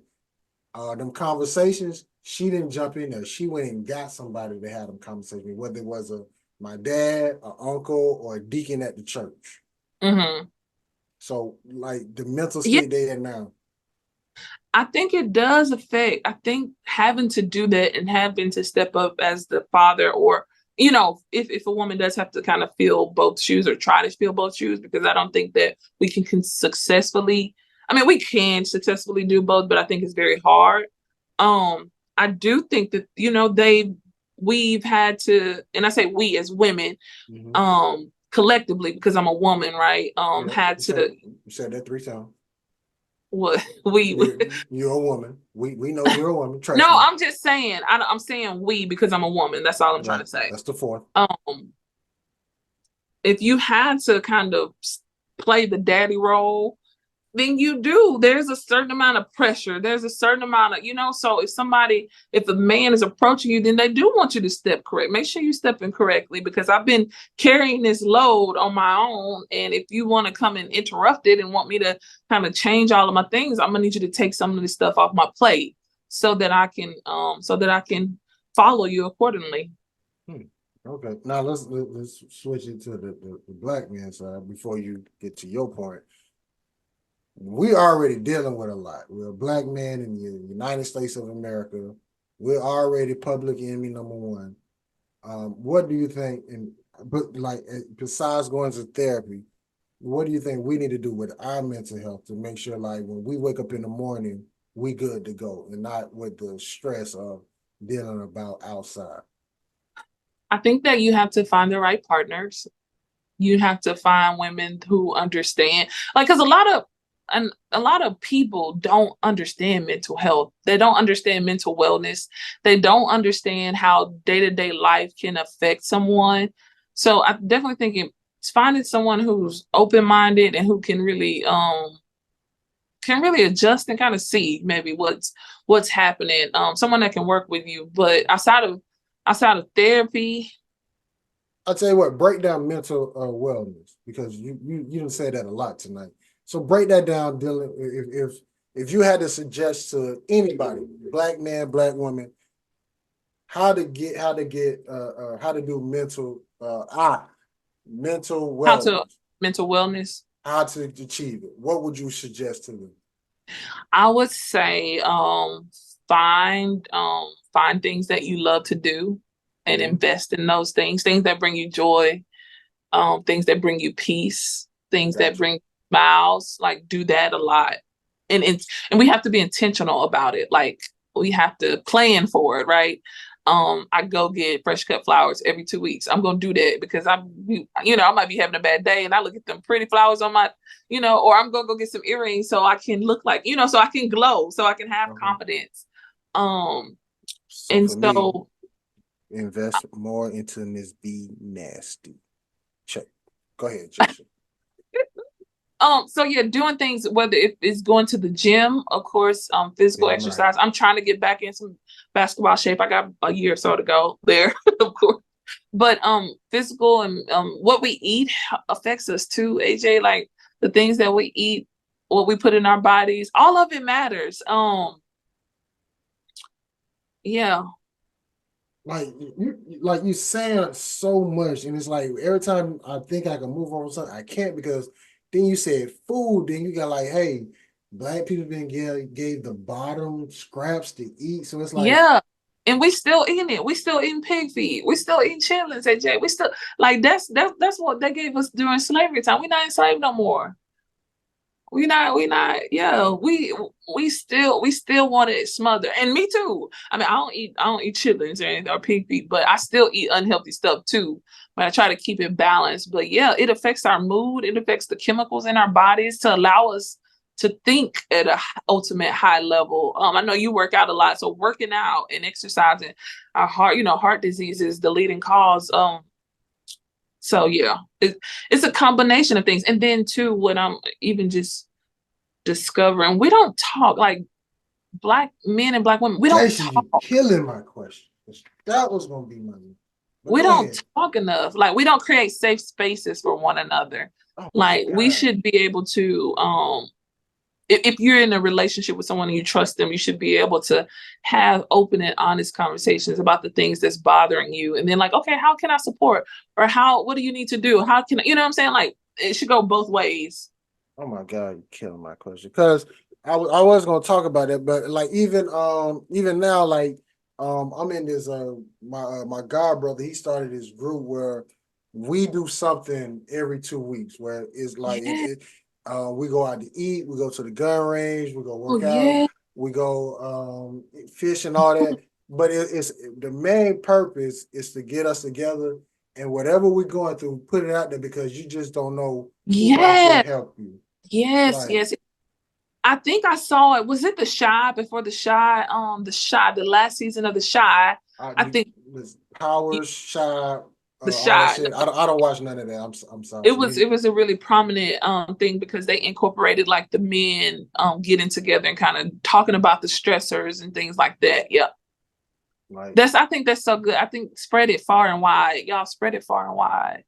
them conversations, she didn't jump in there. She went and got somebody to have them conversations, whether it was my dad, an uncle, or a deacon at the church. So, like, the mental state they in now. I think it does affect. I think having to do that and having to step up as the father, or if a woman does have to kind of fill both shoes, or try to fill both shoes, because I don't think that we can successfully. I mean, we can successfully do both, but I think it's very hard. I do think that we've had to, and I say we as women, collectively, because I'm a woman, right? Had to. You said that 3 times. What you're a woman. We know you're a woman. No, me. I'm just saying. I'm saying we, because I'm a woman. That's all I'm trying to say. That's the 4th. If you had to kind of play the daddy role, then you do. There's a certain amount of pressure. There's a certain amount of, so if a man is approaching you, then they do want you to step correct. Make sure you step in correctly, because I've been carrying this load on my own. And if you want to come and interrupt it and want me to kind of change all of my things, I'm gonna need you to take some of this stuff off my plate so that I can follow you accordingly. Okay. Now let's switch it to the black man side before you get to your point. We already dealing with a lot. We're a black man in the United States of America. We're already public enemy number 1. What do you think? But like, besides going to therapy, what do you think we need to do with our mental health to make sure, like, when we wake up in the morning, we good to go, and not with the stress of dealing about outside? I think that you have to find the right partners. You have to find women who understand, like, because a lot of people don't understand mental health. They don't understand mental wellness. They don't understand how day-to-day life can affect someone. So I definitely think it's finding someone who's open-minded and who can really adjust and kind of see maybe what's happening. Someone that can work with you. But outside of therapy, I'll tell you what, break down mental wellness, because you didn't say that a lot tonight. So break that down, Dylan. If you had to suggest to anybody, black man, black woman, how to do mental How to wellness. mental wellness. How to achieve it. What would you suggest to them? I would say find things that you love to do and invest in those things that bring you joy, things that bring you peace, things that bring smiles. Like, do that a lot. And we have to be intentional about it. Like, we have to plan for it, right? I go get fresh cut flowers every 2 weeks. I'm gonna do that because I might be having a bad day and I look at them pretty flowers on my, or I'm gonna go get some earrings so I can look like, so I can glow, so I can have confidence. So invest more into Miss B Nasty. Check. Go ahead, Jasher. So yeah, doing things, whether it's going to the gym, of course, physical exercise. Right. I'm trying to get back in some basketball shape. I got a year or so to go there, of course. But physical and what we eat affects us too, AJ. Like the things that we eat, what we put in our bodies, all of it matters. Yeah. Like you saying so much, and it's like every time I think I can move on with something, I can't, because then you said food, then you got like, hey, Black people been gave the bottom scraps to eat, so it's like, yeah, and we still eating it. We still eating pig feet. We still eating chitlins, AJ. We still like that's what they gave us during slavery time. We not enslaved no more. We not, yeah, we still want it smothered. And me too. I mean, I don't eat chitlins or pig feet, but I still eat unhealthy stuff too. But I try to keep it balanced. But yeah, it affects our mood. It affects the chemicals in our bodies to allow us to think at a ultimate high level. I know you work out a lot, so working out and exercising, our heart disease is the leading cause. So yeah, it's a combination of things. And then too, what I'm even just discovering, we don't talk, like Black men and Black women. We don't talk. Killing my question. That was gonna be my. We don't talk enough. Like, we don't create safe spaces for one another. Like, we should be able to, if you're in a relationship with someone and you trust them, you should be able to have open and honest conversations about the things that's bothering you. And then like, okay, how can I support? Or what do you need to do? How can, you know what I'm saying? Like, it should go both ways. Oh my God, you're killing my question. Because I was going to talk about it, but like, even now, like, I'm in this, my god brother, he started this group where we do something every 2 weeks, where it's like, we go out to eat, we go to the gun range, we go work out, we go fish and all that. But it's the main purpose is to get us together, and whatever we're going through, put it out there, because you just don't know who can help you. Yes, yes. I think I saw it. Was it The Chi, before The Chi? The last season of The Chi. I think it was Powers, Chi. The Chi. I don't watch none of that. I'm sorry. It was a really prominent thing, because they incorporated like the men getting together and kind of talking about the stressors and things like that. Yeah. Like, I think that's so good. I think spread it far and wide. Y'all spread it far and wide.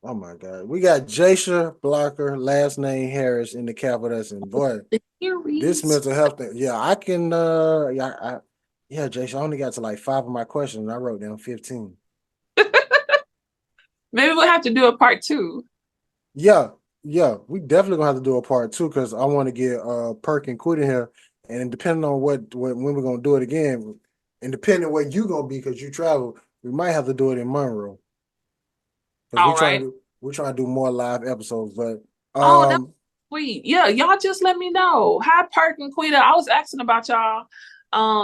Oh my God. We got Jasher Blocker, last name Harris, in the cap with us. And boy, this mental health thing. Yeah, I can Jasher, I only got to like 5 of my questions and I wrote down 15. Maybe we'll have to do a part 2. Yeah, we definitely gonna have to do a part 2, because I want to get Perk and Quit in here, and depending on when we're gonna do it again, and depending where you gonna be, because you travel, we might have to do it in Monroe. We're trying to do more live episodes, but that's sweet. Yeah, y'all just let me know. Hi, Perk and Quita. I was asking about y'all.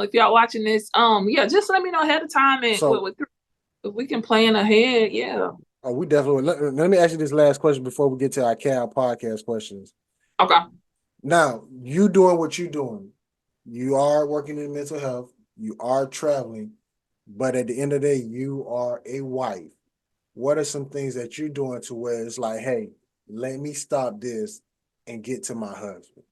If y'all watching this, yeah, just let me know ahead of time, and if we can plan ahead. Yeah. Oh, we definitely. Let me ask you this last question before we get to our Cal podcast questions. Okay. Now, you doing what you're doing. You are working in mental health. You are traveling, but at the end of the day, you are a wife. What are some things that you're doing to where it's like, hey, let me stop this and get to my husband?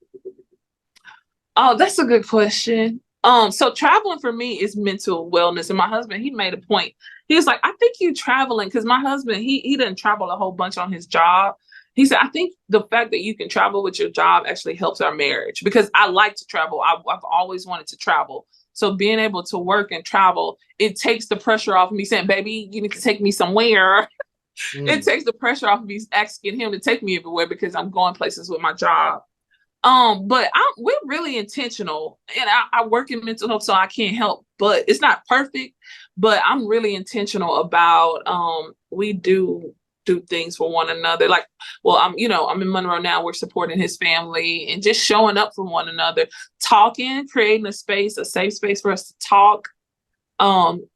Oh, that's a good question. So traveling for me is mental wellness. And my husband, he made a point. He was like, I think you traveling, because my husband, he didn't travel a whole bunch on his job. He said, I think the fact that you can travel with your job actually helps our marriage, because I like to travel. I've always wanted to travel. So being able to work and travel, it takes the pressure off me saying, baby, you need to take me somewhere. It takes the pressure off me asking him to take me everywhere because I'm going places with my job. But we're really intentional, and I work in mental health, so I can't help, but it's not perfect, but I'm really intentional about, we do things for one another. Like, well, I'm in Monroe now, we're supporting his family and just showing up for one another, talking, creating a safe space for us to talk,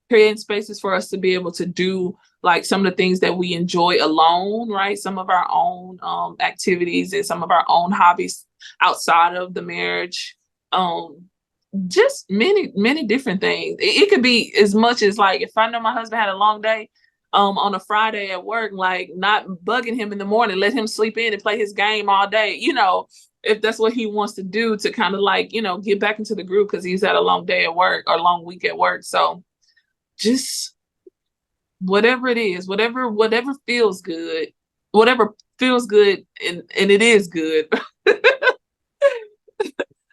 creating spaces for us to be able to do like some of the things that we enjoy alone, right? Some of our own activities and some of our own hobbies outside of the marriage. Just many different things. It could be as much as like, if I know my husband had a long day on a Friday at work, like not bugging him in the morning, let him sleep in and play his game all day, if that's what he wants to do to kind of like, get back into the groove because he's had a long day at work or long week at work. So just whatever it is, whatever feels good, and it is good.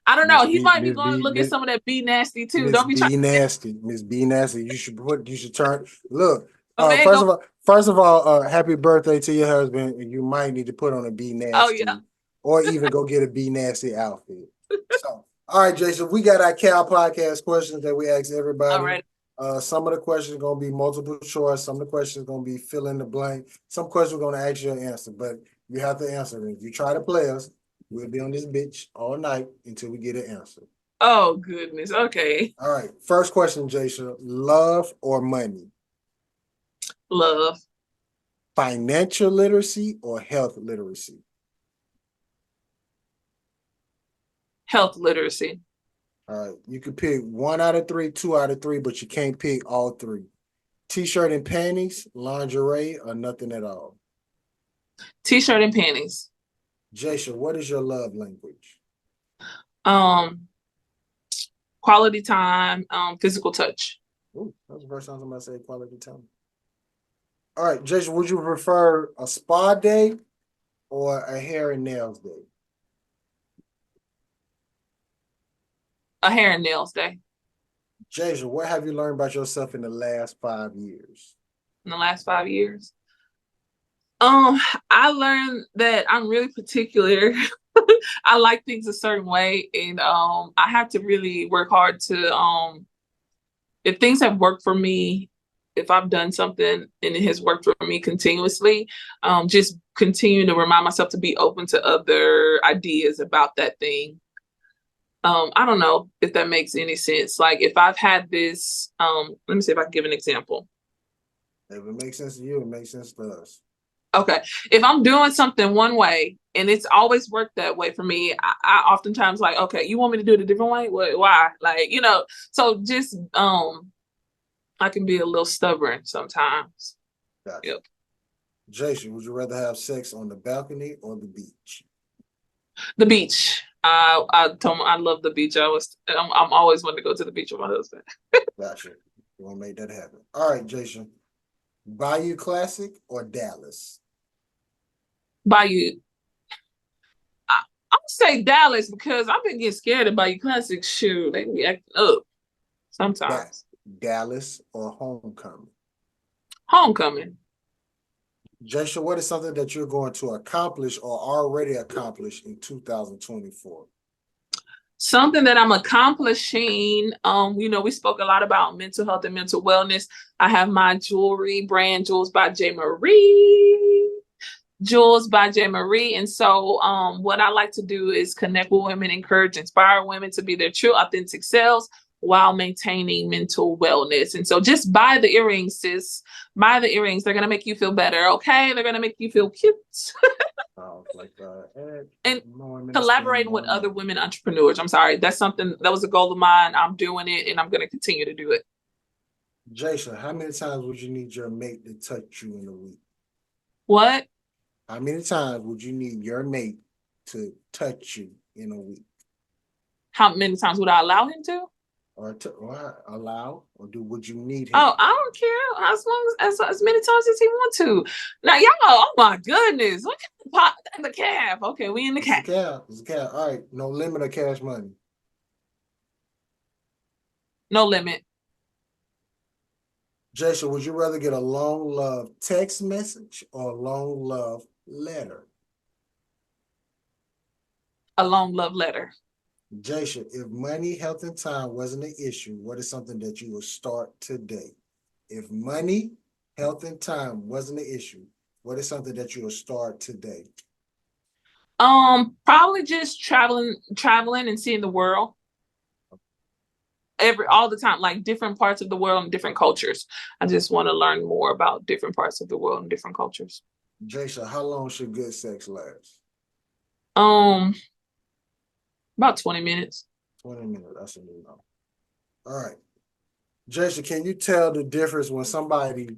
I don't know. He might be going to look at some of that B nasty too. Don't be trying. Miss B nasty. You should turn. Look. First of all, happy birthday to your husband. You might need to put on a B nasty. Oh yeah. Or even go get a B nasty outfit. So, all right, Jason, we got our Cal podcast questions that we ask everybody. All right. Some of the questions are going to be multiple choice. Some of the questions are going to be fill in the blank. Some questions we're going to ask you an answer, but you have to answer them. If you try to play us, we'll be on this bitch all night until we get an answer. Oh, goodness. Okay. All right. First question, Jason. Love or money? Love. Financial literacy or health literacy? Health literacy. All right. You can pick 1 out of 3, 2 out of 3, but you can't pick all 3. T-shirt and panties, lingerie, or nothing at all? T-shirt and panties. Jasher, what is your love language? Quality time, physical touch. Ooh, that's the first time somebody said quality time. All right, Jasher, would you prefer a spa day or a hair and nails day? A hair and nails day. Jasher, what have you learned about yourself in the last 5 years? In the last 5 years? I learned that I'm really particular. I like things a certain way, and I have to really work hard to if things have worked for me, if I've done something and it has worked for me continuously, just continue to remind myself to be open to other ideas about that thing. I don't know if that makes any sense. Like if I've had this, let me see if I can give an example. If it makes sense to you, it makes sense to us. Okay. If I'm doing something one way and it's always worked that way for me, I oftentimes like, okay, you want me to do it a different way? Why? Like, so just, I can be a little stubborn sometimes. Gotcha. Yep. Jason, would you rather have sex on the balcony or the beach? The beach. I told him I love the beach. I'm always wanting to go to the beach with my husband. Gotcha. You want to make that happen. All right, Jason. Bayou Classic or Dallas? Bayou. I'm gonna say Dallas because I've been getting scared of Bayou Classic. Shoot, they be acting up sometimes. Dallas or Homecoming? Homecoming. Jasher, what is something that you're going to accomplish or already accomplished in 2024? Something that I'm accomplishing, we spoke a lot about mental health and mental wellness. I have my jewelry brand, Jewels by J. Marie. Jewels by J. Marie. And so what I like to do is connect with women, encourage, inspire women to be their true, authentic selves while maintaining mental wellness. And so just buy the earrings, sis. Buy the earrings. They're going to make you feel better, okay? They're going to make you feel cute. And collaborating with other women entrepreneurs. I'm sorry. That's something that was a goal of mine. I'm doing it and I'm going to continue to do it. Jasher, how many times would you need your mate to touch you in a week? What? How many times would you need your mate to touch you in a week? How many times would I allow him to? Or would you need him? Oh, I don't care. As many times as he want to. Now, y'all, oh my goodness. Look at the calf. Okay, we in the calf. It's a calf. All right. No limit of cash money. No limit. Jasher, would you rather get a long love text message or a long love letter? A long love letter. Jasher, if money, health, and time wasn't an issue, what is something that you would start today? If money, health, and time wasn't an issue, what is something that you will start today? Probably just traveling and seeing the world. All the time, like different parts of the world and different cultures. I just want to learn more about different parts of the world and different cultures. Jasher, how long should good sex last? About 20 minutes. 20 minutes, that's a new number. All right. Jasher, can you tell the difference when somebody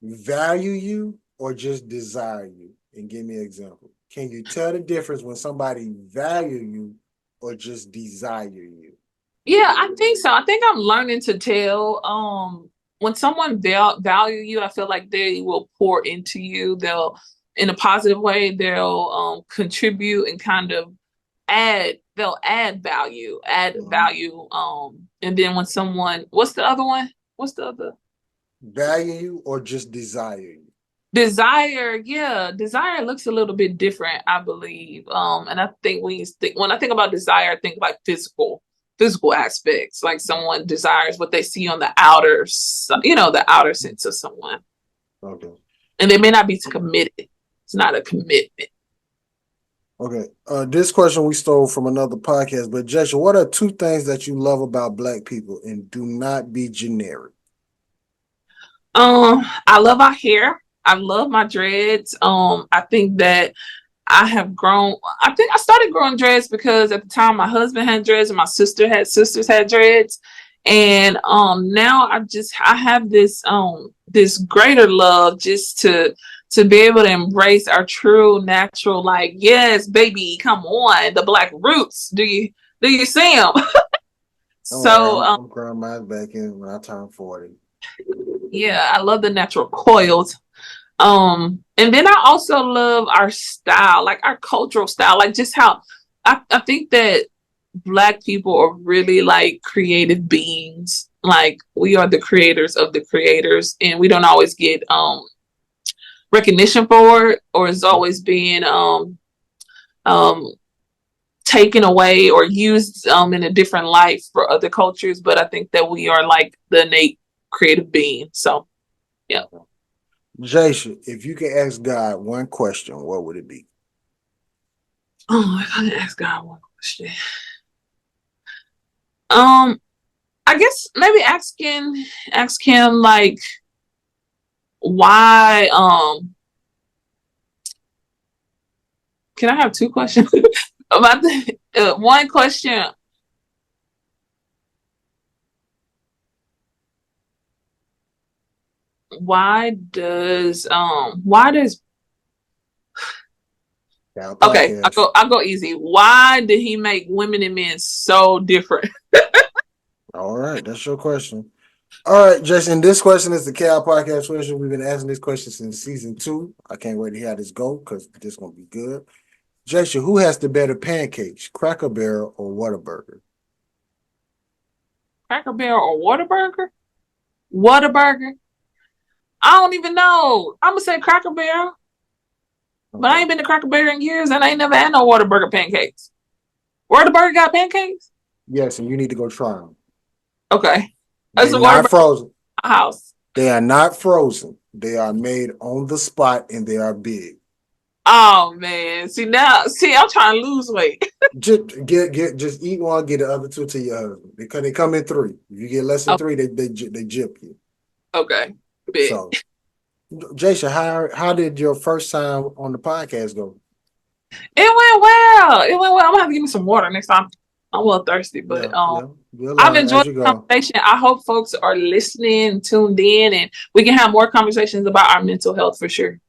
value you or just desire you? And give me an example. Can you tell the difference when somebody value you or just desire you? Yeah, I think so. I think I'm learning to tell. When someone value you, I feel like they will pour into you. They'll, in a positive way, they'll contribute and kind of they'll add value. And then when someone, what's the other one? What's the other? Value you or just desire you? Desire, yeah. Desire looks a little bit different, I believe. And I think when I think about desire, I think like physical aspects, like someone desires what they see on the outer, the outer sense of someone. Okay. And they may not be committed. It's not a commitment. Okay. This question we stole from another podcast, but Jasher, what are 2 things that you love about Black people, and do not be generic? I love our hair. I love my dreads. I think that I think I started growing dreads because at the time my husband had dreads and my sisters had dreads. And now I have this greater love just to be able to embrace our true natural, like, yes, baby, come on, the Black roots. Do you see them? So I'm growing mine back in when I turn 40. Yeah, I love the natural coils. And then I also love our style, like our cultural style, like just how I think that Black people are really like creative beings. Like we are the creators of the creators, and we don't always get recognition for it, or it's always being taken away or used in a different light for other cultures. But I think that we are like the innate creative being. So yeah. Jasher, if you could ask God one question, what would it be? Oh, if I can ask God one question. I guess maybe ask him like why can I have 2 questions? About the one question. Why does okay, I'll go easy. Why did he make women and men so different? All right, that's your question. All right, Jason, this question is the Cal Podcast question. We've been asking this question since season 2. I can't wait to hear how this go because this is gonna be good. Jason, who has the better pancakes, Cracker Barrel or Whataburger? Cracker Barrel or Whataburger? Whataburger? I don't even know. I'm gonna say Cracker Barrel. Okay. But I ain't been to Cracker Barrel in years, and I ain't never had no Whataburger pancakes. Whataburger got pancakes? Yes, and you need to go try them. Okay. They're not frozen. House. They are not frozen. They are made on the spot, and they are big. Oh man! See, I'm trying to lose weight. just eat one, get the other 2 to your husband because they come in 3. If you get less than 3, they jip you. Okay. Big. So, Jasher, how did your first time on the podcast go? It went well. I'm gonna have to give me some water next time. I'm a little thirsty, but I've enjoyed the conversation. I hope folks are listening, tuned in, and we can have more conversations about our mental health for sure.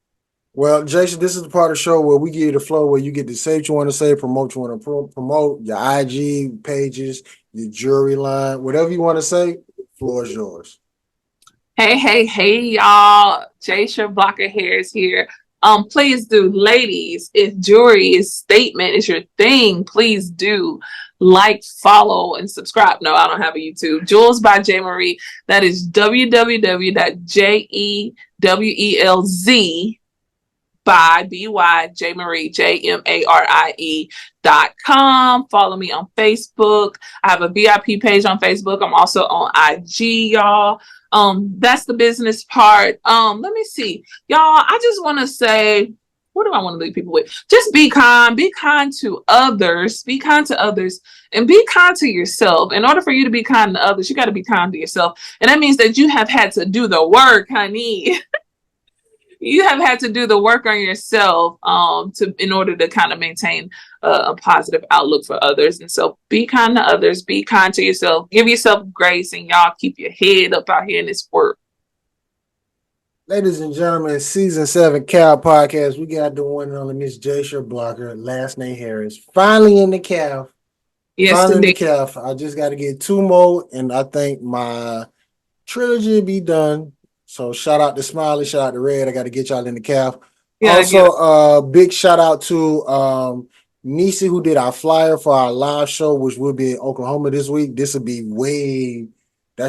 Well, Jasher, this is the part of the show where we give you the flow where you get to say what you want to say, promote what you want to promote, your IG pages, your jewelry line, whatever you want to say, floor is yours. Hey, y'all. Jasher Blocker-Harris here. Please do, ladies, if jewelry is statement is your thing, please do like, follow, and subscribe. No, I don't have a YouTube. Jewels by J Marie. That is www.jewelz by JMarie.com. Follow me on Facebook. I have a VIP page on Facebook. I'm also on IG, y'all. That's the business part. Let me see. Y'all, I just want to say, what do I want to leave people with? Just be kind to others, and be kind to yourself. In order for you to be kind to others, you got to be kind to yourself. And that means that you have had to do the work, honey. You have had to do the work on yourself in order to kind of maintain a positive outlook for others. And so be kind to others, be kind to yourself, give yourself grace, and y'all keep your head up out here in this work. Ladies and gentlemen, season 7 Cal podcast. We got the one and only Miss Jasher Blocker, last name Harris. Finally in the Cal. Yes, finally indeed. in the Cal. I just got to get 2 more, and I think my trilogy will be done. So shout out to Smiley, shout out to Red. I got to get y'all in the calf. Yeah, also, big shout out to Nisi, who did our flyer for our live show, which will be in Oklahoma this week. That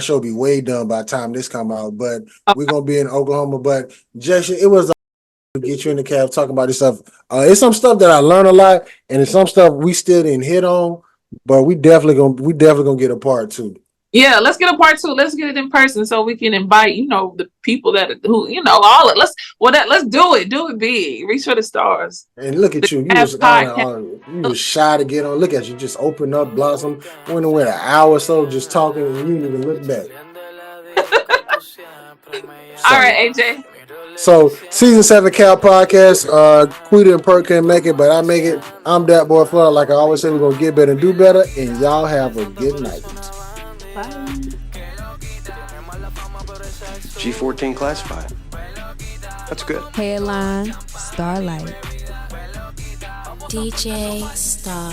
show will be way done by the time this come out. But we're gonna be in Oklahoma. But Jesse, it was to get you in the calf talking about this stuff. It's some stuff that I learned a lot, and it's some stuff we still didn't hit on. But we definitely gonna get a part 2. Yeah, let's get a part 2. Let's get it in person so we can invite, the people all of let's do it. Do it big. Reach for the stars. And look at you. You was shy to get on. Look at you, just open up, blossom. Went away an hour or so just talking, and you didn't even look back. All right, AJ. So season 7 Cal podcast. Quita and Perk couldn't make it, but I make it. I'm that boy Flood. Like I always say, we're gonna get better and do better. And y'all have a good night. G14 classified. That's good. Headline, Starlight. DJ Star.